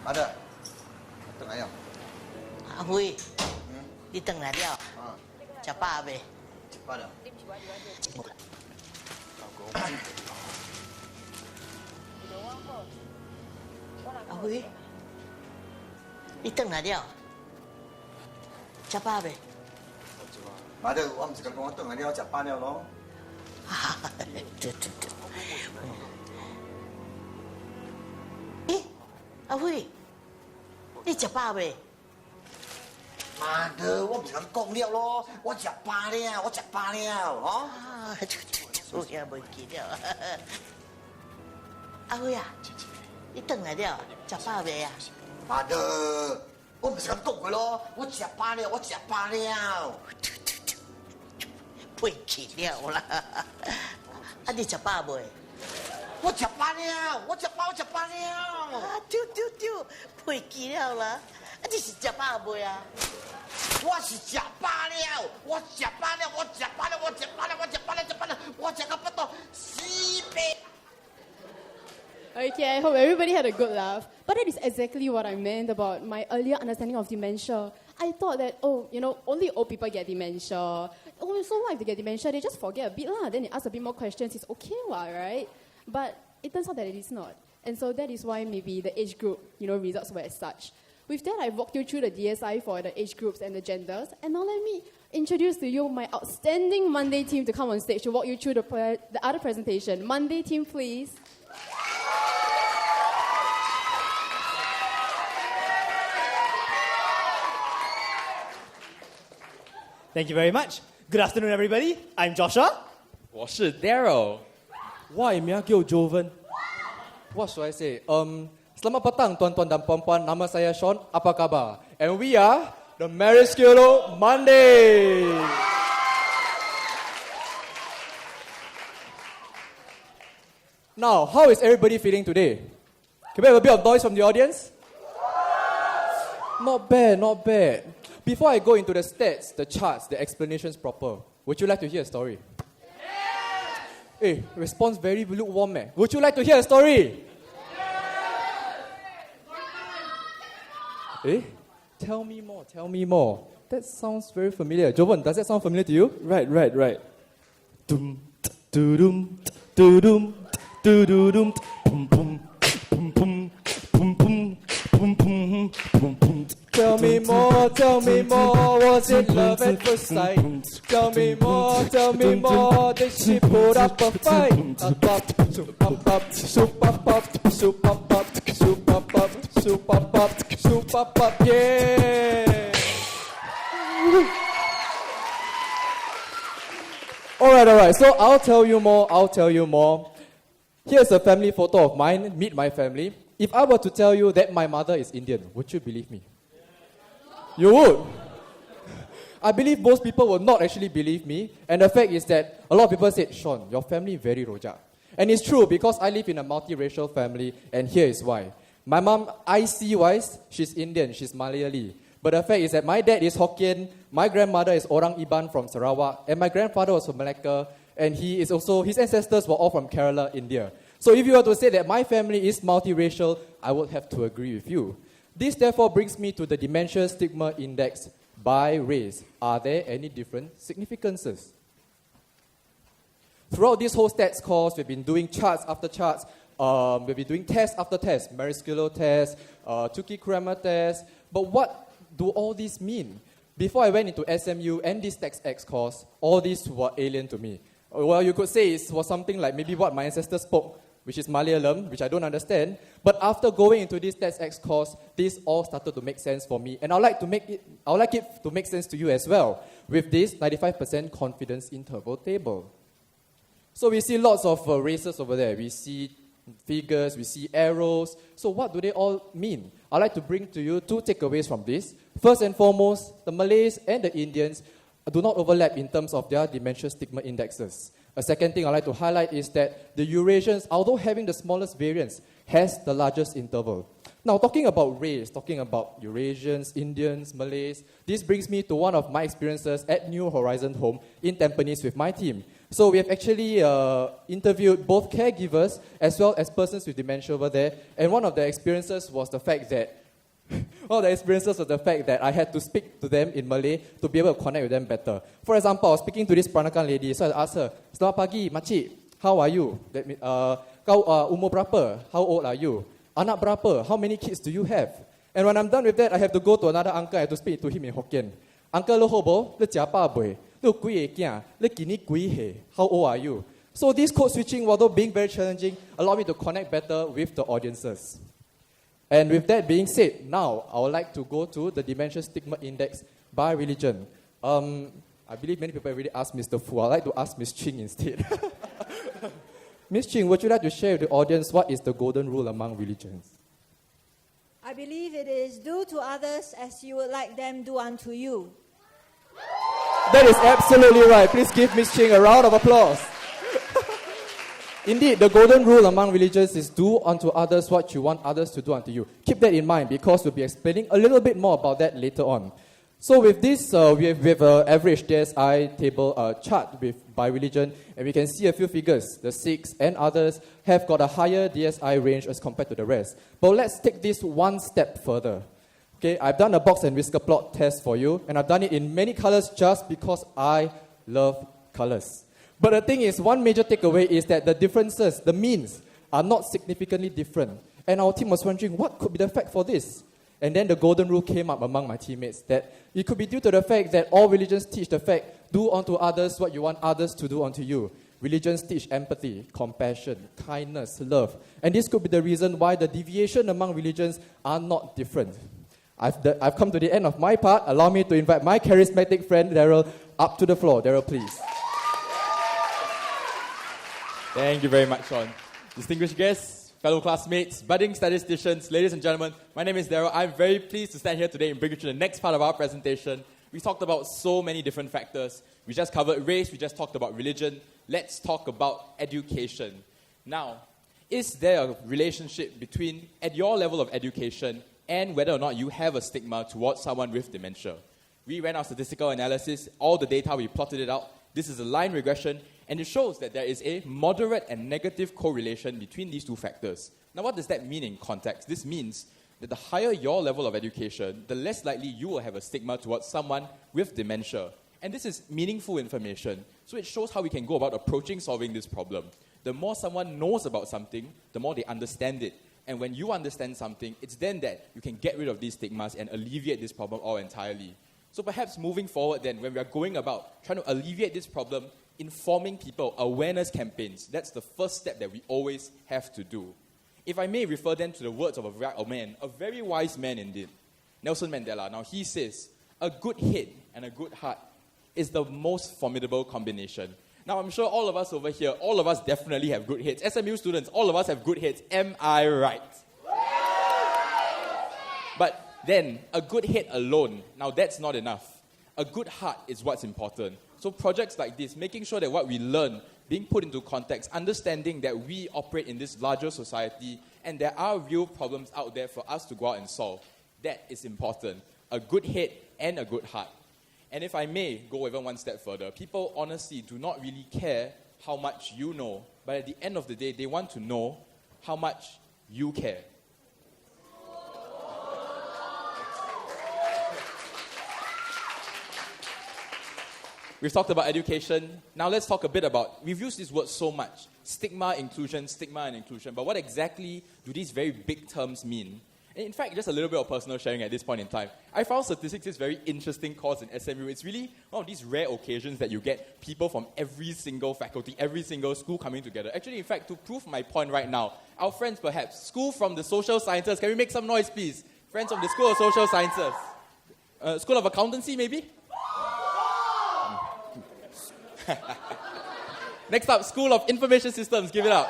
Ada, tengah ya. Ahui, di tengah dia. Cepat be. Cepat dah. Ahui, di tengah dia. Cepat be. Ada, orang cakap kau tengah dia cepat dia loh. Ahui, ni cepat be. Ada, orang cakap kau dia loh. Orang cepat dia, oh. Oh ya begitu. Ahui ya, di tengah dia cepat be ya. Ada. 我唔想讲佢咯，我食饱了，我食饱了，背起了啦！啊，你食饱未？我食饱了，我食饱了。啊，丢，背起了啦！啊，你是食饱未啊？我是食饱了，我食饱了，我食饱了，我食饱了，我食饱了，我食到不到4倍。 Okay, I hope everybody had a good laugh. But that is exactly what I meant about my earlier understanding of dementia. I thought that, only old people get dementia. Oh, so what if they get dementia? They just forget a bit lah. Then they ask a bit more questions. It's okay, right? But it turns out that it is not. And so that is why maybe the age group, results were as such. With that, I've walked you through the DSI for the age groups and the genders. And now let me introduce to you my outstanding Monday team to come on stage to walk you through the other presentation. Monday team, please. Thank you very much. Good afternoon, everybody. I'm Joshua. 我是 Daryl. 我的名叫 Joven. What should I say? Selamat petang tuan-tuan dan puan-puan. Nama saya Sean. Apa khabar? And we are the Mariscolo Monday. Now, how is everybody feeling today? Can we have a bit of noise from the audience? Not bad, not bad. Before I go into the stats, the charts, the explanations proper, would you like to hear a story? Hey, response very lukewarm, eh? Would you like to hear a story? Eh? Tell me more, tell me more. That sounds very familiar. Jovan, does that sound familiar to you? Right. Dum, doo-dum, doo-dum, doo-doo-dum, pum pum, pum pum, pum pum, pum pum, pum pum. Tell me more, was it love at first sight? Tell me more, did she put up a fight? Up, up, soup up, up, soup up, up, soup up, up, soup up, up, soup up, up, soup up, up, yeah! Alright, so I'll tell you more. Here's a family photo of mine, meet my family. If I were to tell you that my mother is Indian, would you believe me? You would. I believe most people will not actually believe me. And the fact is that a lot of people said, Sean, your family very rojak. And it's true because I live in a multiracial family, and here is why. My mom, IC-wise, she's Indian, she's Malayali. But the fact is that my dad is Hokkien, my grandmother is Orang Iban from Sarawak, and my grandfather was from Malacca, and his ancestors were all from Kerala, India. So if you were to say that my family is multiracial, I would have to agree with you. This therefore brings me to the Dementia Stigma Index by race. Are there any different significances? Throughout this whole stats course, we've been doing charts after charts. We've been doing test after test, Mariscallo test, Tukey-Kramer test. But what do all these mean? Before I went into SMU and this TechX course, all these were alien to me. Well, you could say it was something like maybe what my ancestors spoke, which is Malayalam, which I don't understand. But after going into this TechX course, this all started to make sense for me. And I'd like it to make sense to you as well, with this 95% confidence interval table. So we see lots of races over there. We see figures, we see arrows. So what do they all mean? I'd like to bring to you two takeaways from this. First and foremost, the Malays and the Indians do not overlap in terms of their dementia stigma indexes. A second thing I'd like to highlight is that the Eurasians, although having the smallest variance, has the largest interval. Now, talking about race, talking about Eurasians, Indians, Malays, this brings me to one of my experiences at New Horizon Home in Tampines with my team. So we have actually interviewed both caregivers as well as persons with dementia over there, and one of the experiences was the fact that I had to speak to them in Malay to be able to connect with them better. For example, I was speaking to this peranakan lady, so I asked her, "Selamat pagi, makcik, how are you? Kau umur berapa? How old are you? Anak berapa? How many kids do you have?" And when I'm done with that, I have to go to another uncle, I have to speak to him in Hokkien. "Uncle, lo hobo, le japa boy, lo kui kia, le kini kui he, how old are you?" So this code switching, although being very challenging, allowed me to connect better with the audiences. And with that being said, now I would like to go to the Dementia Stigma Index by religion. I believe many people have already asked Mr. Fu. I'd like to ask Ms. Ching instead. Ms. Ching, would you like to share with the audience what is the golden rule among religions? I believe it is do to others as you would like them do unto you. That is absolutely right. Please give Ms. Ching a round of applause. Indeed, the golden rule among religions is do unto others what you want others to do unto you. Keep that in mind because we'll be explaining a little bit more about that later on. So with this, we have an average DSI table chart by religion, and we can see a few figures. The Sikhs and others have got a higher DSI range as compared to the rest. But let's take this one step further. Okay, I've done a box and whisker plot test for you, and I've done it in many colors just because I love colors. But the thing is, one major takeaway is that the differences, the means, are not significantly different. And our team was wondering, what could be the fact for this? And then the golden rule came up among my teammates, that it could be due to the fact that all religions teach the fact, do unto others what you want others to do unto you. Religions teach empathy, compassion, kindness, love. And this could be the reason why the deviation among religions are not different. I've come to the end of my part. Allow me to invite my charismatic friend, Daryl, up to the floor. Daryl, please. Thank you very much, Sean. Distinguished guests, fellow classmates, budding statisticians, ladies and gentlemen, my name is Daryl. I'm very pleased to stand here today and bring you to the next part of our presentation. We talked about so many different factors. We just covered race, we just talked about religion. Let's talk about education. Now, is there a relationship between at your level of education and whether or not you have a stigma towards someone with dementia? We ran our statistical analysis, all the data, we plotted it out. This is a line regression, and it shows that there is a moderate and negative correlation between these two factors. Now, what does that mean in context? This means that the higher your level of education, the less likely you will have a stigma towards someone with dementia. And this is meaningful information. So it shows how we can go about approaching solving this problem. The more someone knows about something, the more they understand it. And when you understand something, it's then that you can get rid of these stigmas and alleviate this problem all entirely. So perhaps moving forward then, when we are going about trying to alleviate this problem, informing people, awareness campaigns, that's the first step that we always have to do. If I may refer then to the words of a man, a very wise man indeed, Nelson Mandela. Now he says, a good head and a good heart is the most formidable combination. Now I'm sure all of us over here, all of us definitely have good heads. SMU students, all of us have good heads. Am I right? But then, a good head alone, now that's not enough. A good heart is what's important. So projects like this, making sure that what we learn, being put into context, understanding that we operate in this larger society and there are real problems out there for us to go out and solve, that is important. A good head and a good heart. And if I may go even one step further, people honestly do not really care how much you know, but at the end of the day, they want to know how much you care. We've talked about education. Now let's talk a bit about, we've used this word so much, stigma, inclusion, stigma and inclusion. But what exactly do these very big terms mean? And in fact, just a little bit of personal sharing at this point in time. I found statistics is a very interesting course in SMU. It's really one of these rare occasions that you get people from every single faculty, every single school coming together. Actually, in fact, to prove my point right now, our friends perhaps, school from the social sciences, can we make some noise please? Friends from the School of Social Sciences. School of Accountancy maybe? Next up, School of Information Systems. Give it up.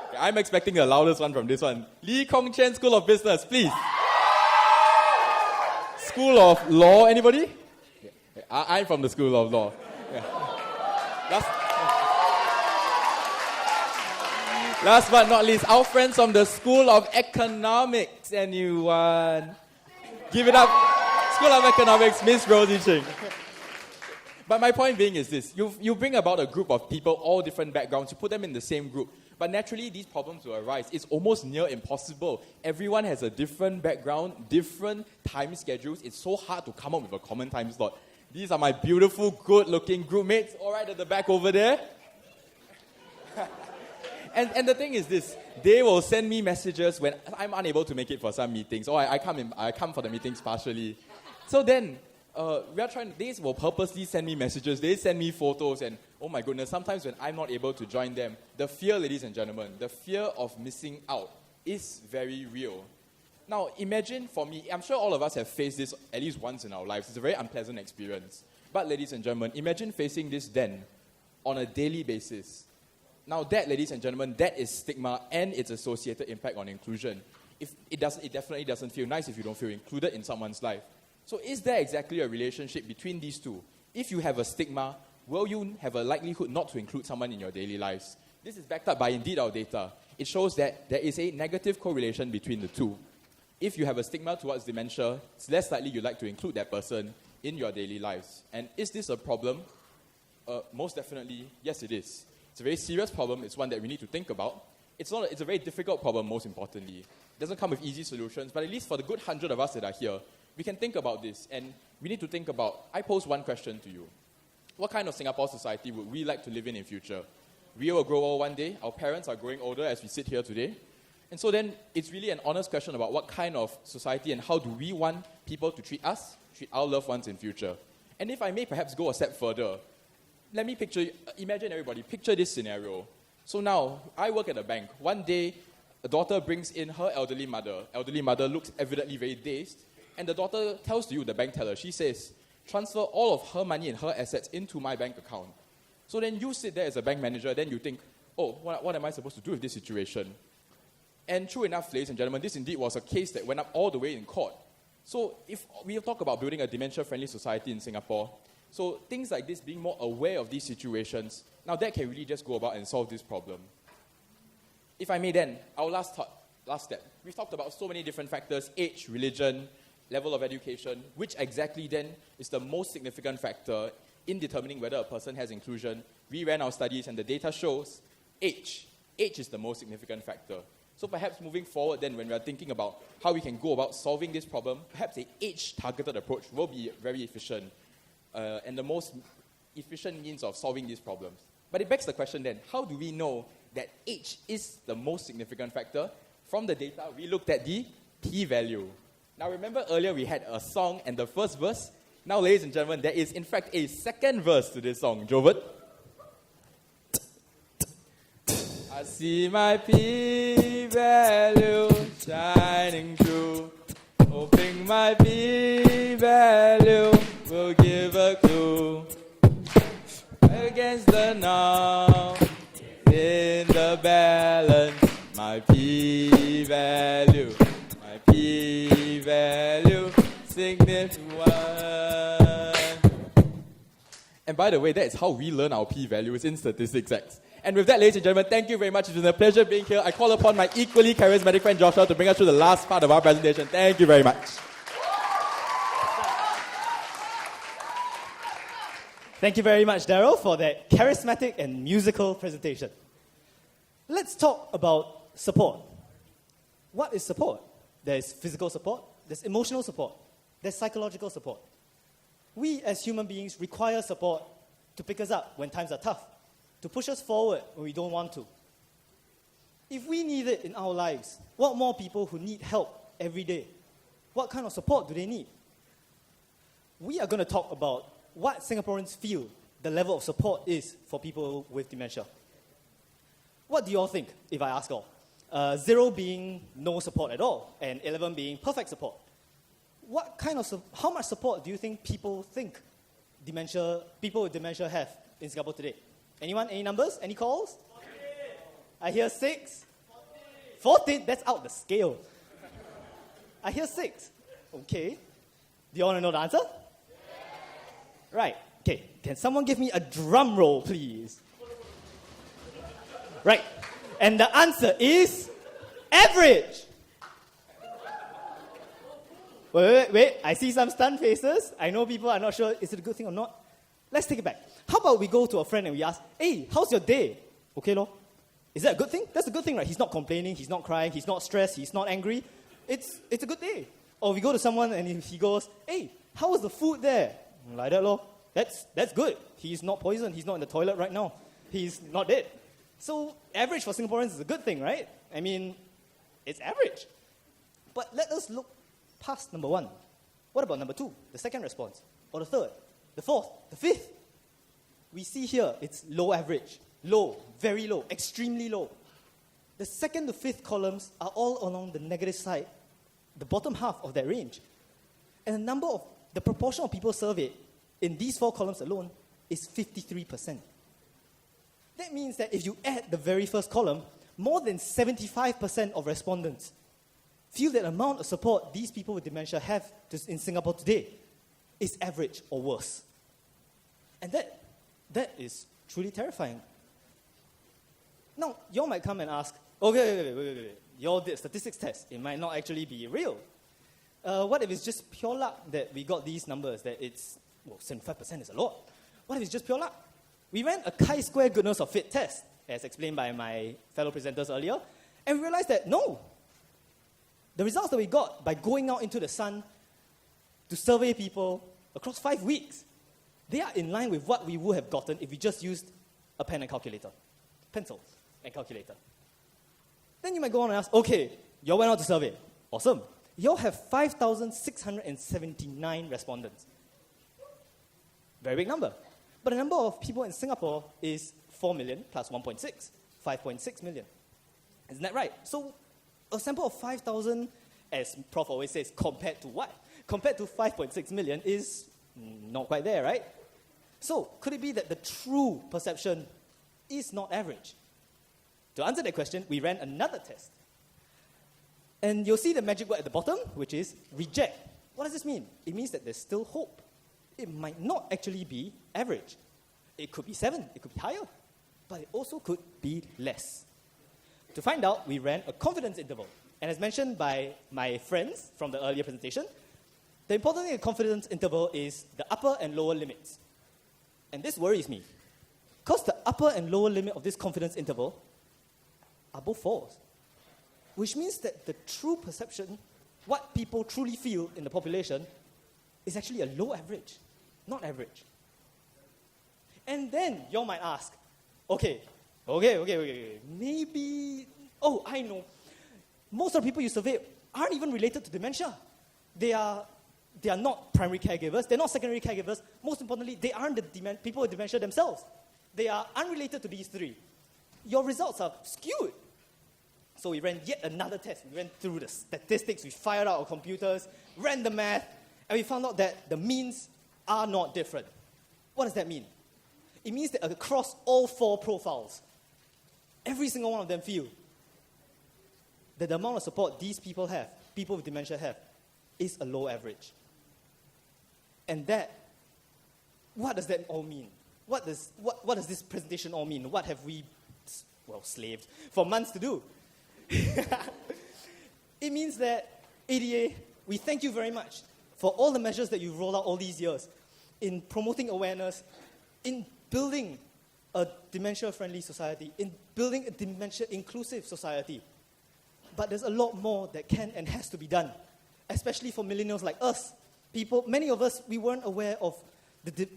Okay, I'm expecting the loudest one from this one. Lee Kong Chen School of Business, please. School of Law, anybody? Okay, I'm from the School of Law. Yeah. Last but not least, our friends from the School of Economics. Anyone? Give it up. School of Economics, Miss Rosie Ching. But my point being is this. You bring about a group of people, all different backgrounds, you put them in the same group. But naturally, these problems will arise. It's almost near impossible. Everyone has a different background, different time schedules. It's so hard to come up with a common time slot. These are my beautiful, good-looking group mates, all right at the back over there. And the thing is this. They will send me messages when I'm unable to make it for some meetings. Or I come for the meetings partially. So then, they will purposely send me messages, they send me photos, and oh my goodness, sometimes when I'm not able to join them, the fear, ladies and gentlemen, the fear of missing out is very real. Now, imagine for me, I'm sure all of us have faced this at least once in our lives. It's a very unpleasant experience. But ladies and gentlemen, imagine facing this then on a daily basis. Now that, ladies and gentlemen, that is stigma and its associated impact on inclusion. It definitely doesn't feel nice if you don't feel included in someone's life. So is there exactly a relationship between these two? If you have a stigma, will you have a likelihood not to include someone in your daily lives? This is backed up by indeed our data. It shows that there is a negative correlation between the two. If you have a stigma towards dementia, it's less likely you'd like to include that person in your daily lives. And is this a problem? Most definitely, yes it is. It's a very serious problem. It's one that we need to think about. It's a very difficult problem, most importantly. It doesn't come with easy solutions, but at least for the good 100 of us that are here, we can think about this, and we need to think about, I pose one question to you. What kind of Singapore society would we like to live in future? We will grow old one day. Our parents are growing older as we sit here today. And so then, it's really an honest question about what kind of society and how do we want people to treat us, treat our loved ones in future. And if I may perhaps go a step further, imagine everybody, picture this scenario. So now, I work at a bank. One day, a daughter brings in her elderly mother. Elderly mother looks evidently very dazed. And the daughter tells you, the bank teller, she says, transfer all of her money and her assets into my bank account. So then you sit there as a bank manager, then you think, oh, what am I supposed to do with this situation? And true enough, ladies and gentlemen, this indeed was a case that went up all the way in court. So if we talk about building a dementia-friendly society in Singapore, so things like this, being more aware of these situations, now that can really just go about and solve this problem. If I may then, our last step. We've talked about so many different factors: age, religion, level of education. Which exactly then is the most significant factor in determining whether a person has inclusion? We ran our studies and the data shows age. Age is the most significant factor. So perhaps moving forward then, when we are thinking about how we can go about solving this problem, perhaps an age-targeted approach will be very efficient and the most efficient means of solving these problems. But it begs the question then, how do we know that age is the most significant factor? From the data, we looked at the p-value. Now remember earlier we had a song and the first verse? Now, ladies and gentlemen, there is in fact a second verse to this song. Jovert. I see my p-value shining through, hoping my p-value will give a clue. Against the norm, in the balance, my p-value significant. And by the way, that is how we learn our p-values in Statistics X. And with that, ladies and gentlemen, thank you very much. It's been a pleasure being here. I call upon my equally charismatic friend Joshua to bring us through the last part of our presentation. Thank you very much. Thank you very much, Daryl, for that charismatic and musical presentation. Let's talk about support. What is support? There's physical support, there's emotional support, there's psychological support. We as human beings require support to pick us up when times are tough, to push us forward when we don't want to. If we need it in our lives, what more people who need help every day? What kind of support do they need? We are going to talk about what Singaporeans feel the level of support is for people with dementia. What do you all think, if I ask all? 0 being no support at all, and 11 being perfect support. How much support do you think people with dementia have in Singapore today? Anyone? Any numbers? Any calls? 14. I hear 6. 14? That's out the scale. I hear 6. Okay. Do you want to know the answer? Right. Okay. Can someone give me a drum roll, please? Right. And the answer is average. Wait. I see some stunned faces. I know people are not sure, is it a good thing or not? Let's take it back. How about we go to a friend and we ask, hey, how's your day? Okay, lor. Is that a good thing? That's a good thing, right? He's not complaining, he's not crying, he's not stressed, he's not angry. It's a good day. Or we go to someone and he goes, hey, how was the food there? Like that, lor. That's good. He's not poisoned, he's not in the toilet right now. He's not dead. So average for Singaporeans is a good thing, right? I mean, it's average. But let us look past number 1. What about number 2, the second response? Or the third, the fourth, the fifth? We see here, it's low average. Low, very low, extremely low. The second to fifth columns are all along the negative side, the bottom half of that range. And the proportion of people surveyed in these 4 columns alone is 53%. That means that if you add the very first column, more than 75% of respondents feel that the amount of support these people with dementia have in Singapore today is average or worse. And that is truly terrifying. Now, you all might come and ask, okay, wait. You all did a statistics test. It might not actually be real. What if it's just pure luck that we got these numbers, that 75% is a lot. What if it's just pure luck? We ran a chi-square goodness of fit test, as explained by my fellow presenters earlier, and we realized that no. The results that we got by going out into the sun to survey people across 5 weeks, they are in line with what we would have gotten if we just used a pen and calculator. Pencil and calculator. Then you might go on and ask, okay, you all went out to survey. Awesome. You all have 5,679 respondents. Very big number. But the number of people in Singapore is 4 million plus 1.6, 5.6 million. Isn't that right? So a sample of 5,000, as Prof always says, compared to what? Compared to 5.6 million is not quite there, right? So could it be that the true perception is not average? To answer that question, we ran another test. And you'll see the magic word at the bottom, which is reject. What does this mean? It means that there's still hope. It might not actually be average. It could be 7, it could be higher, but it also could be less. to find out, we ran a confidence interval. And as mentioned by my friends from the earlier presentation, the important thing in a confidence interval is the upper and lower limits. And this worries me, because the upper and lower limit of this confidence interval are both false, which means that the true perception, what people truly feel in the population, is actually a low average, not average. And then you might ask, okay, maybe, I know. Most of the people you survey aren't even related to dementia. They are not primary caregivers, they're not secondary caregivers. Most importantly, they aren't the people with dementia themselves. They are unrelated to these three. Your results are skewed. So we ran yet another test. We went through the statistics, we fired out our computers, ran the math, and we found out that the means are not different. What does that mean? It means that across all 4 profiles, every single one of them feel that the amount of support these people have, people with dementia have, is a low average. And what does that all mean? What does this presentation all mean? What have we, slaved for months to do? It means that ADA, we thank you very much for all the measures that you've rolled out all these years in promoting awareness, in building a dementia-friendly society, in building a dementia-inclusive society. But there's a lot more that can and has to be done, especially for millennials like us. Many of us, we weren't aware of the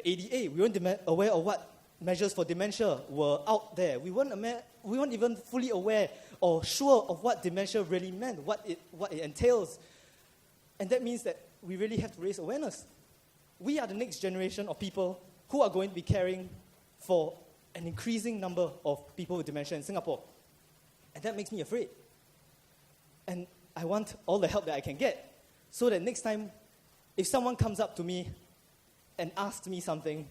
ADA. We weren't aware of what measures for dementia were out there. We weren't even fully aware or sure of what dementia really meant, what it entails. And that means that we really have to raise awareness. We are the next generation of people who are going to be caring for an increasing number of people with dementia in Singapore. And that makes me afraid. And I want all the help that I can get so that next time, if someone comes up to me and asks me something,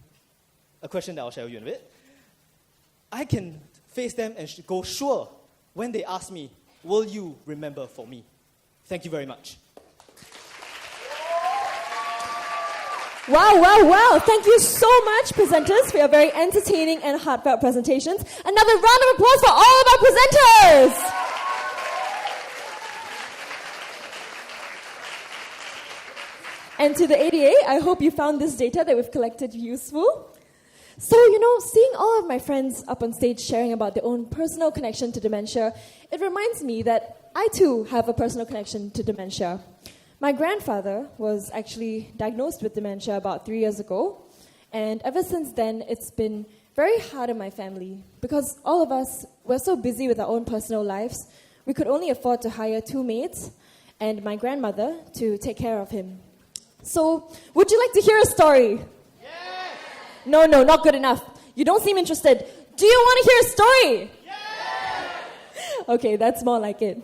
a question that I'll share with you in a bit, I can face them and go, sure, when they ask me, will you remember for me? Thank you very much. Wow. Thank you so much, presenters, for your very entertaining and heartfelt presentations. Another round of applause for all of our presenters. And to the ADA, I hope you found this data that we've collected useful. So, seeing all of my friends up on stage sharing about their own personal connection to dementia, it reminds me that I too have a personal connection to dementia. My grandfather was actually diagnosed with dementia about 3 years ago, and ever since then, it's been very hard on my family because all of us were so busy with our own personal lives, we could only afford to hire 2 maids and my grandmother to take care of him. So, would you like to hear a story? Yes! No, not good enough. You don't seem interested. Do you want to hear a story? Yes! Okay, that's more like it.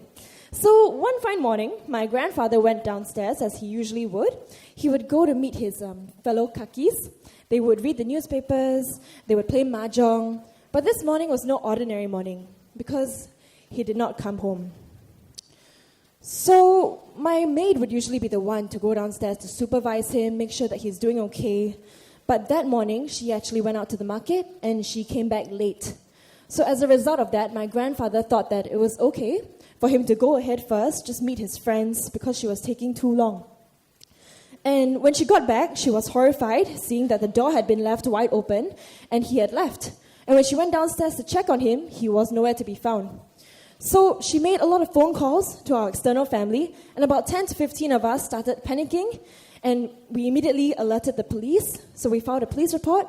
So one fine morning, my grandfather went downstairs as he usually would. He would go to meet his fellow kakis. They would read the newspapers, they would play mahjong. But this morning was no ordinary morning because he did not come home. So my maid would usually be the one to go downstairs to supervise him, make sure that he's doing okay. But that morning, she actually went out to the market and she came back late. So as a result of that, my grandfather thought that it was okay for him to go ahead first, just meet his friends, because she was taking too long. And when she got back, she was horrified, seeing that the door had been left wide open, and he had left. And when she went downstairs to check on him, he was nowhere to be found. So she made a lot of phone calls to our external family, and about 10 to 15 of us started panicking, and we immediately alerted the police. So we filed a police report,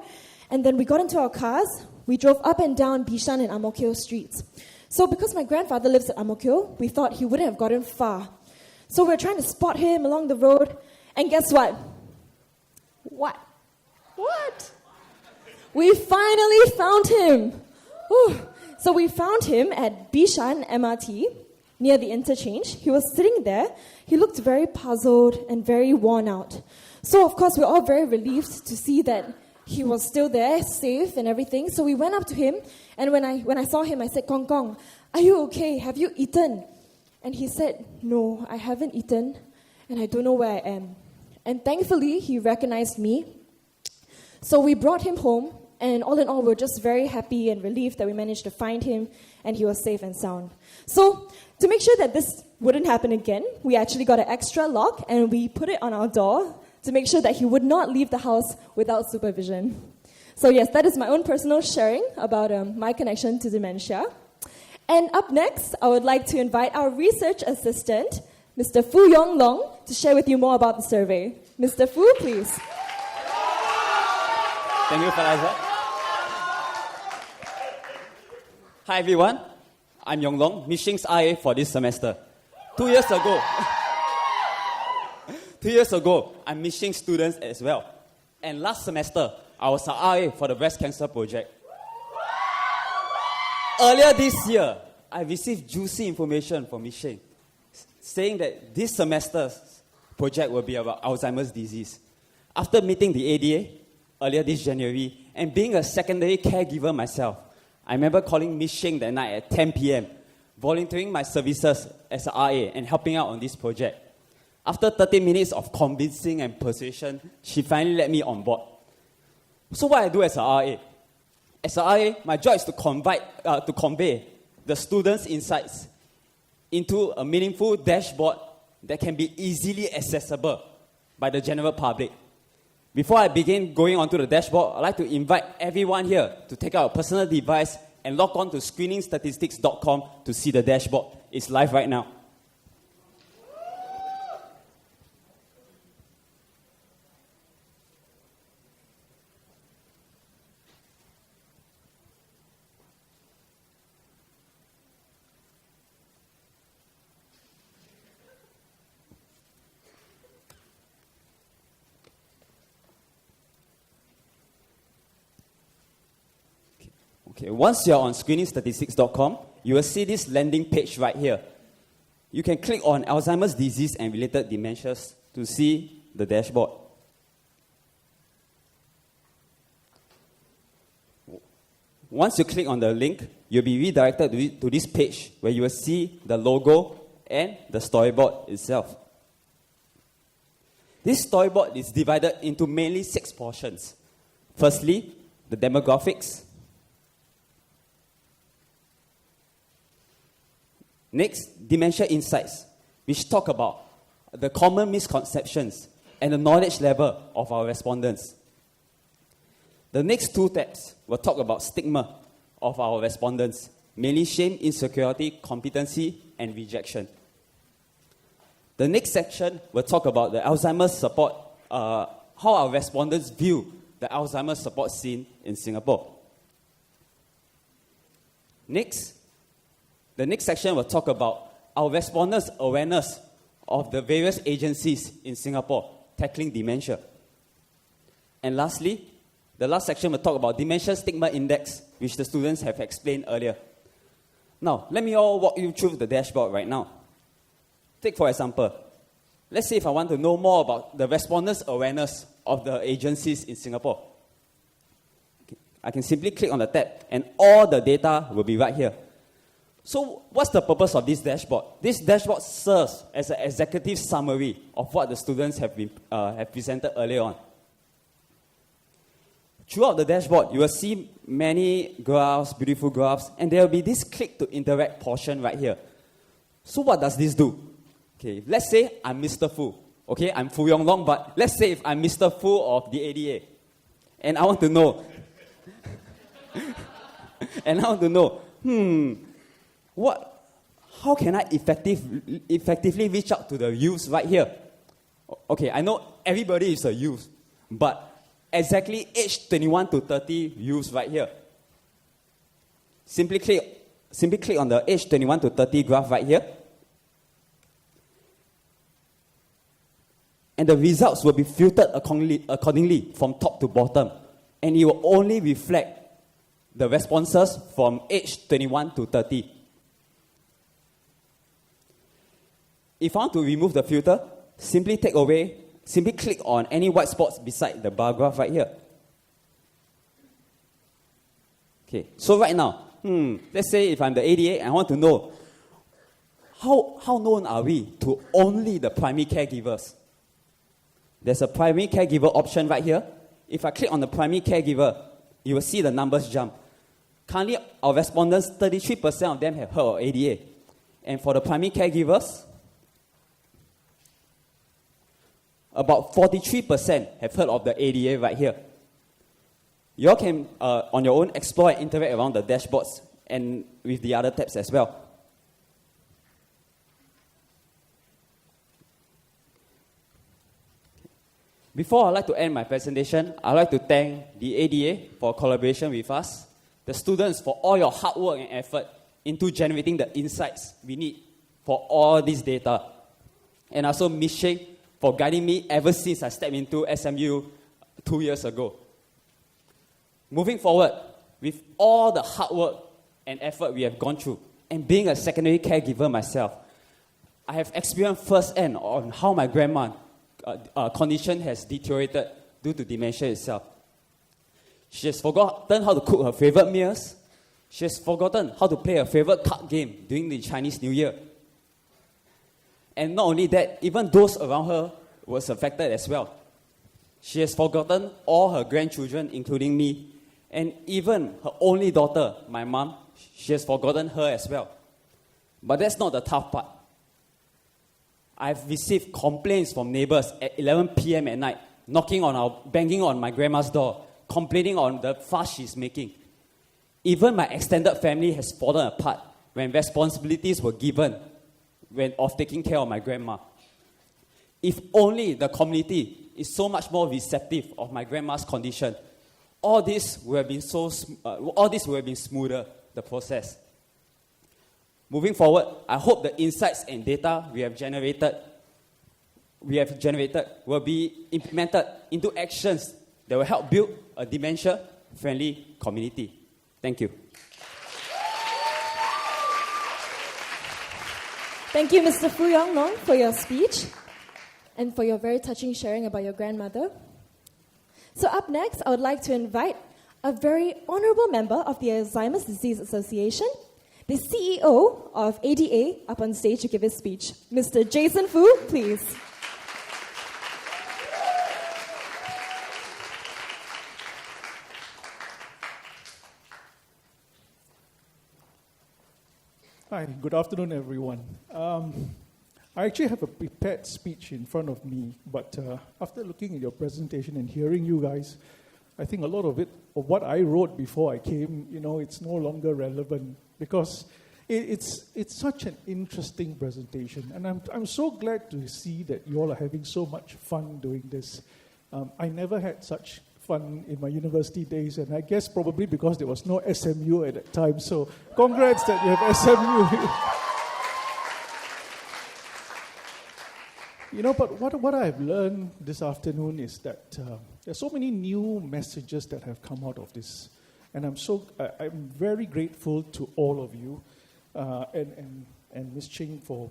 and then we got into our cars. We drove up and down Bishan and Ang Mo Kio streets. So because my grandfather lives at Ang Mo Kio, we thought he wouldn't have gotten far. So we were trying to spot him along the road, and guess what? What? We finally found him. Whew. So we found him at Bishan MRT, near the interchange. He was sitting there. He looked very puzzled and very worn out. So of course, we're all very relieved to see that he was still there, safe and everything. So we went up to him, and when I saw him, I said, Kong Kong, are you okay? Have you eaten? And he said, no, I haven't eaten, and I don't know where I am. And thankfully, he recognized me. So we brought him home, And all in all, we're just very happy and relieved that we managed to find him and he was safe and sound. So to make sure that this wouldn't happen again, we actually got an extra lock and we put it on our door to make sure that he would not leave the house without supervision. So yes, that is my own personal sharing about my connection to dementia. And up next, I would like to invite our research assistant, Mr. Fu Yong Long, to share with you more about the survey. Mr. Fu, please. Thank you, Feliza. Hi, everyone. I'm Yong Long, Mishing's IA for this semester. 2 years ago, 2 years ago, I'm Mishing students as well. And last semester, I was an IA for the breast cancer project. Earlier this year, I received juicy information from Mishing saying that this semester's project will be about Alzheimer's disease. After meeting the ADA earlier this January and being a secondary caregiver myself, I remember calling Mishing that night at 10 p.m., volunteering my services as an RA and helping out on this project. After 30 minutes of convincing and persuasion, she finally let me on board. So what I do as an RA? As an RA, my job is to convey the students' insights into a meaningful dashboard that can be easily accessible by the general public. Before I begin going onto the dashboard, I'd like to invite everyone here to take out a personal device and log on to screeningstatistics.com to see the dashboard. It's live right now. Okay, once you're on screeningstatistics.com, you will see this landing page right here. You can click on Alzheimer's disease and related dementias to see the dashboard. Once you click on the link, you'll be redirected to this page where you will see the logo and the storyboard itself. This storyboard is divided into mainly 6 portions. Firstly, the demographics. Next, dementia insights, which talk about the common misconceptions and the knowledge level of our respondents. The next 2 tabs will talk about stigma of our respondents, mainly shame, insecurity, competency, and rejection. The next section will talk about the Alzheimer's support, how our respondents view the Alzheimer's support scene in Singapore. The next section will talk about our respondents' awareness of the various agencies in Singapore tackling dementia. And lastly, the last section will talk about Dementia Stigma Index, which the students have explained earlier. Now, let me all walk you through the dashboard right now. Take, for example, let's say if I want to know more about the respondents' awareness of the agencies in Singapore. I can simply click on the tab, and all the data will be right here. So what's the purpose of this dashboard? This dashboard serves as an executive summary of what the students have presented earlier on. Throughout the dashboard, you will see many graphs, beautiful graphs, and there will be this click to interact portion right here. So what does this do? Okay, let's say I'm Mr. Fu. Okay, I'm Fu Yong Long, but let's say if I'm Mr. Fu of the ADA, and I want to know, how can I effectively reach out to the youths right here? Okay, I know everybody is a youth, but exactly age 21 to 30 youths right here. Simply click on the age 21 to 30 graph right here. And the results will be filtered accordingly from top to bottom. And it will only reflect the responses from age 21 to 30. If I want to remove the filter, simply click on any white spots beside the bar graph right here. Okay, so right now, let's say if I'm the ADA and I want to know how known are we to only the primary caregivers? There's a primary caregiver option right here. If I click on the primary caregiver, you will see the numbers jump. Currently, our respondents, 33% of them have heard of ADA. And for the primary caregivers, about 43% have heard of the ADA right here. You all can, on your own, explore and interact around the dashboards and with the other tabs as well. Before I'd like to end my presentation, I'd like to thank the ADA for collaboration with us, the students for all your hard work and effort into generating the insights we need for all this data, and also Ms. Sheng for guiding me ever since I stepped into SMU 2 years ago. Moving forward, with all the hard work and effort we have gone through, and being a secondary caregiver myself, I have experienced firsthand on how my grandma's condition has deteriorated due to dementia itself. She has forgotten how to cook her favorite meals. She has forgotten how to play her favorite card game during the Chinese New Year. And not only that, even those around her was affected as well. She has forgotten all her grandchildren, including me, and even her only daughter, my mom, she has forgotten her as well. But that's not the tough part. I've received complaints from neighbors at 11 p.m. at night, banging on my grandma's door, complaining on the fuss she's making. Even my extended family has fallen apart when responsibilities were given of taking care of my grandma. If only the community is so much more receptive of my grandma's condition, all this would have been smoother, the process. Moving forward, I hope the insights and data we have generated will be implemented into actions that will help build a dementia-friendly community. Thank you. Thank you, Mr. Fu Yonglong, for your speech and for your very touching sharing about your grandmother. So up next, I would like to invite a very honorable member of the Alzheimer's Disease Association, the CEO of ADA, up on stage to give his speech. Mr. Jason Fu, please. Hi, good afternoon, everyone. I actually have a prepared speech in front of me, but after looking at your presentation and hearing you guys, I think a lot of what I wrote before I came, it's no longer relevant because it's such an interesting presentation, and I'm so glad to see that you all are having so much fun doing this. I never had such fun in my university days, and I guess probably because there was no SMU at that time. So congrats that you have SMU. But what I've learned this afternoon is that there's so many new messages that have come out of this, and I'm very grateful to all of you and Ms. Ching for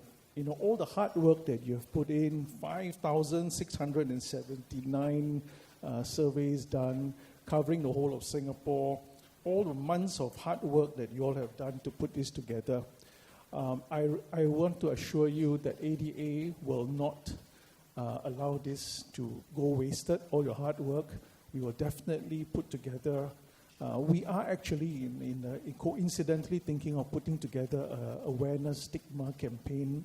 all the hard work that you have put in. 5,679 surveys done, covering the whole of Singapore, all the months of hard work that you all have done to put this together. I want to assure you that ADA will not allow this to go wasted, all your hard work. We will definitely put together, we are actually coincidentally thinking of putting together an awareness stigma campaign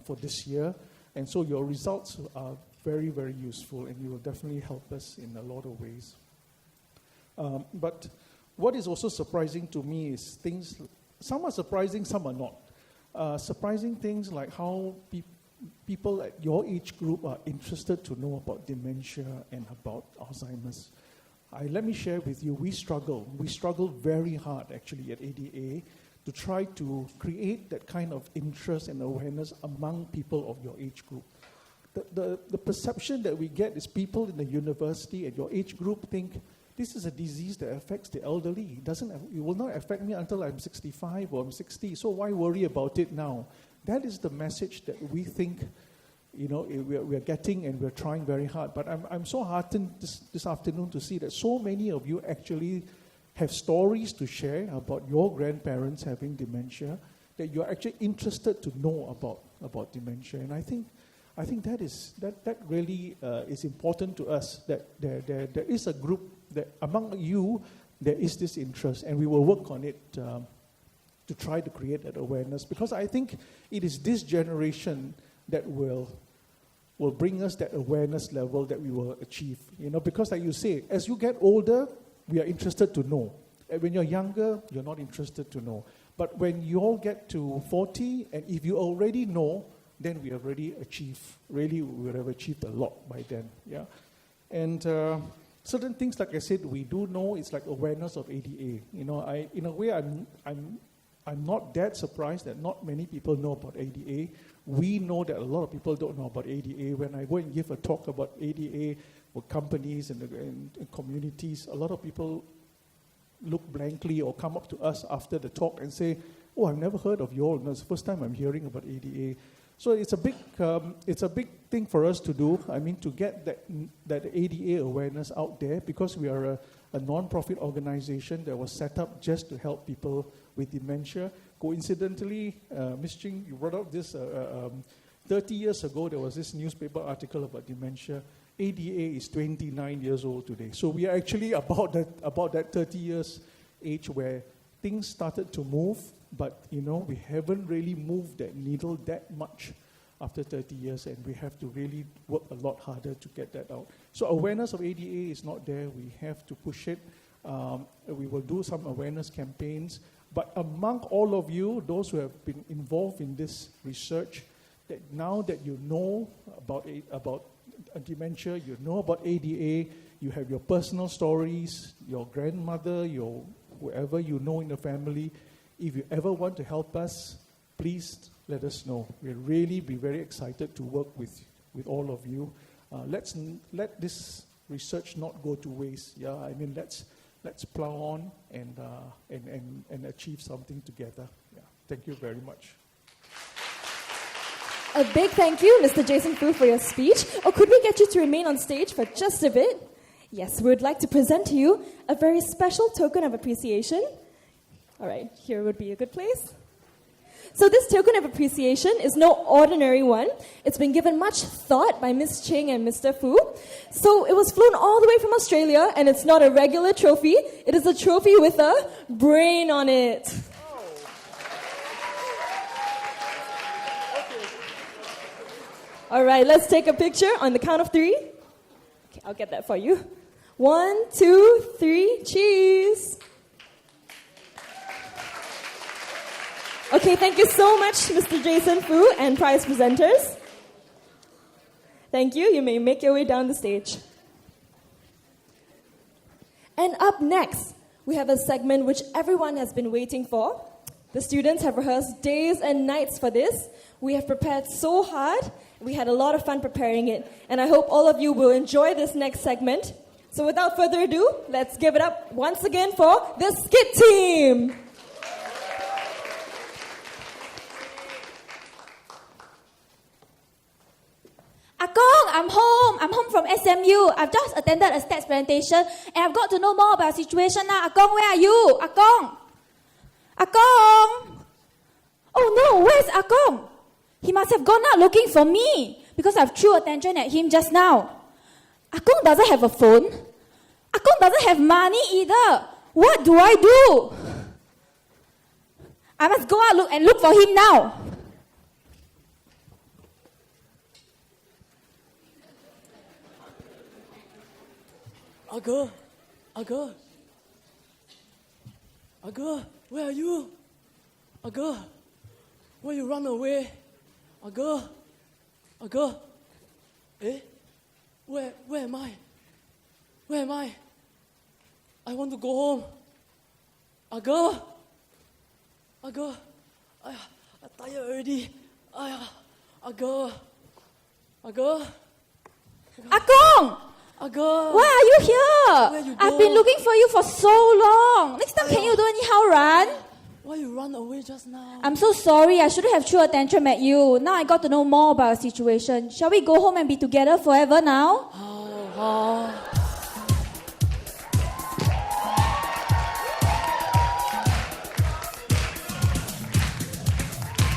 for this year. And so your results are very, very useful, and you will definitely help us in a lot of ways. But what is also surprising to me is some are surprising, some are not. Surprising things like how people at your age group are interested to know about dementia and about Alzheimer's. Let me share with you, we struggle very hard actually at ADA to try to create that kind of interest and awareness among people of your age group. The perception that we get is people in the university at your age group think, this is a disease that affects the elderly. It will not affect me until I'm 65 or I'm 60, so why worry about it now? That is the message that we think, we're getting, and we're trying very hard. But I'm so heartened this afternoon to see that so many of you actually have stories to share about your grandparents having dementia, that you're actually interested to know about dementia. And I think that really is important to us, that there is a group that among you there is this interest, and we will work on it to try to create that awareness, because I think it is this generation that will bring us that awareness level that we will achieve. Because like you say, as you get older, we are interested to know. And when you're younger, you're not interested to know. But when you all get to 40, and if you already know, then we have already achieved, we would have achieved a lot by then. Yeah, and certain things, like I said, we do know. It's like awareness of ADA. In a way, I'm not that surprised that not many people know about ADA. We know that a lot of people don't know about ADA. When I go and give a talk about ADA for companies and communities, a lot of people look blankly or come up to us after the talk and say, "Oh, I've never heard of you all. It's the first time I'm hearing about ADA." So it's a big thing for us to do. I mean, to get that ADA awareness out there, because we are a non-profit organization that was set up just to help people with dementia. Coincidentally, Ms. Ching, you brought up this 30 years ago, there was this newspaper article about dementia. ADA is 29 years old today. So we are actually about that 30 years age where things started to move, but we haven't really moved that needle that much after 30 years, and we have to really work a lot harder to get that out. So awareness of ADA is not there. We have to push it. We will do some awareness campaigns. But among all of you, those who have been involved in this research, that now that you know about dementia, you know about ADA, you have your personal stories, your grandmother, your whoever you know in the family, if you ever want to help us, please let us know. We'll really be very excited to work with all of you. Let's let this research not go to waste. Yeah, I mean, let's plow on and achieve something together. Yeah, thank you very much. A big thank you, Mr. Jason Fu, for your speech. Or could we get you to remain on stage for just a bit? Yes, we would like to present to you a very special token of appreciation. All right, here would be a good place. So this token of appreciation is no ordinary one. It's been given much thought by Ms. Ching and Mr. Fu. So it was flown all the way from Australia, and it's not a regular trophy. It is a trophy with a brain on it. All right, let's take a picture on the count of 3. Okay, I'll get that for you. 1, 2, 3, cheese. Okay, thank you so much, Mr. Jason Fu and prize presenters. Thank you. You may make your way down the stage. And up next, we have a segment which everyone has been waiting for. The students have rehearsed days and nights for this. We have prepared so hard. We had a lot of fun preparing it. And I hope all of you will enjoy this next segment. So without further ado, let's give it up once again for the Skit Team. Akong, I'm home. I'm home from SMU. I've just attended a stats presentation and I've got to know more about the situation now. Akong, where are you? Akong? Akong? Oh no, where's Akong? He must have gone out looking for me because I've threw attention at him just now. Akong doesn't have a phone. Akong doesn't have money either. What do I do? I must go out and look for him now. Aga, where are you? Aga, why you run away? Aga, where am I? Where am I? I want to go home. Aga, I'm tired already. Aga. Akong! Aga. Why are you here? Where you I've go? been looking for you for so long. Next time, can you don't anyhow run? Why you run away just now? I'm so sorry. I shouldn't have threw a tantrum at you. Now I got to know more about our situation. Shall we go home and be together forever now?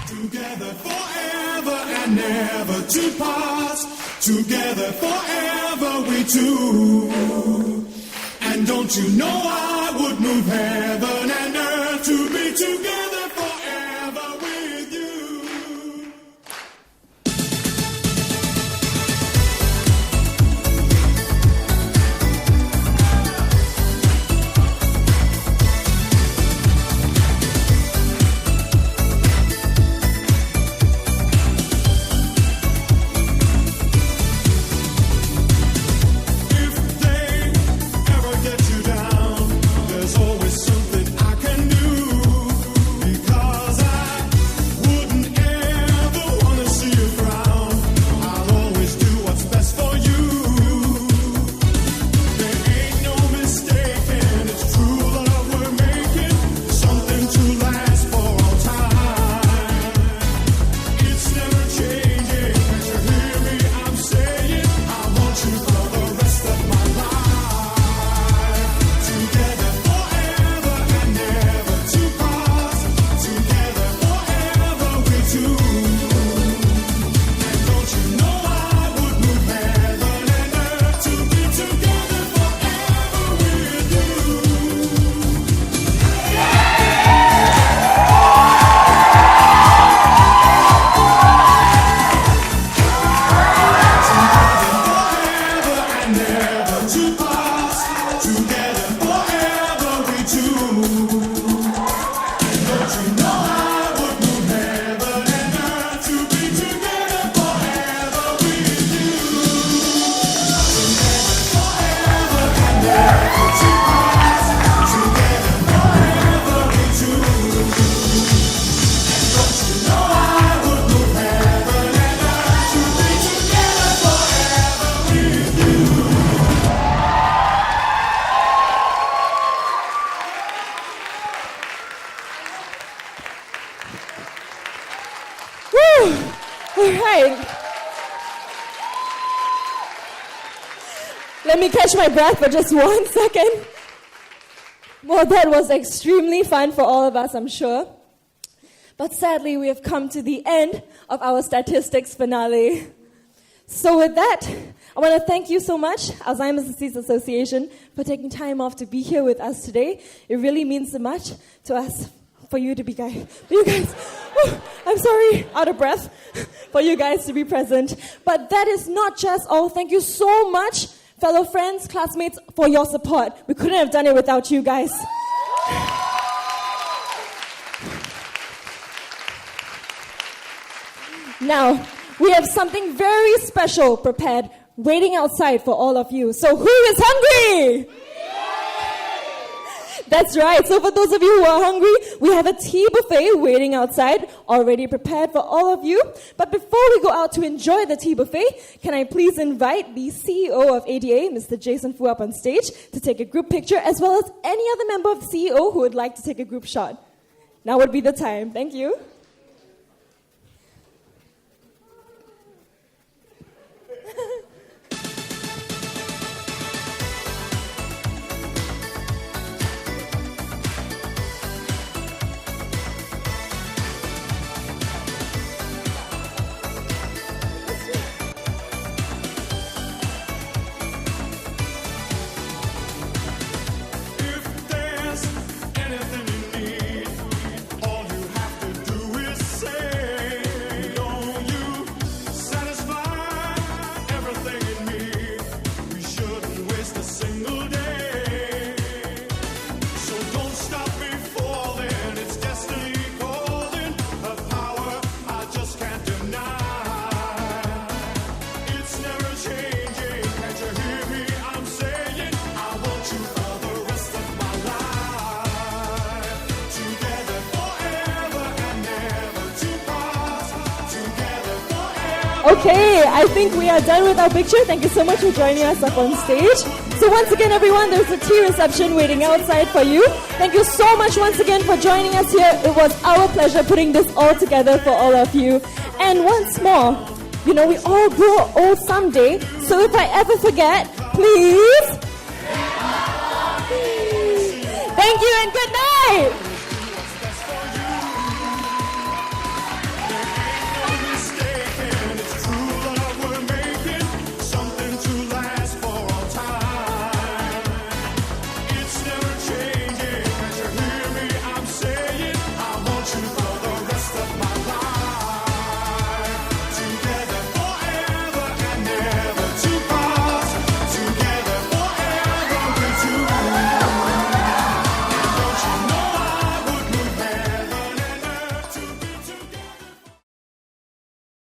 Together forever and never to part. Together forever we two. And And don't you know I would move heaven and earth to be together forever with you. There's always something I can do, because All right. Let me catch my breath for just 1 second. Well, that was extremely fun for all of us, I'm sure. But sadly, we have come to the end of our statistics finale. So with that, I want to thank you so much, Alzheimer's Disease Association, for taking time off to be here with us today. It really means so much to us for you to be guys. I'm sorry, out of breath, for you guys to be present. But that is not just all. Thank you so much, fellow friends, classmates, for your support. We couldn't have done it without you guys. Now, we have something very special prepared, waiting outside for all of you. So who is hungry? That's right. So for those of you who are hungry, we have a tea buffet waiting outside, already prepared for all of you. But before we go out to enjoy the tea buffet, can I please invite the CEO of ADA, Mr. Jason Fu, up on stage to take a group picture, as well as any other member of the CEO who would like to take a group shot. Now would be the time. Thank you. Okay, I think we are done with our picture. Thank you so much for joining us up on stage. So once again, everyone, there's a tea reception waiting outside for you. Thank you so much once again for joining us here. It was our pleasure putting this all together for all of you. And once more, we all grow old someday. So if I ever forget, please. Thank you and good night.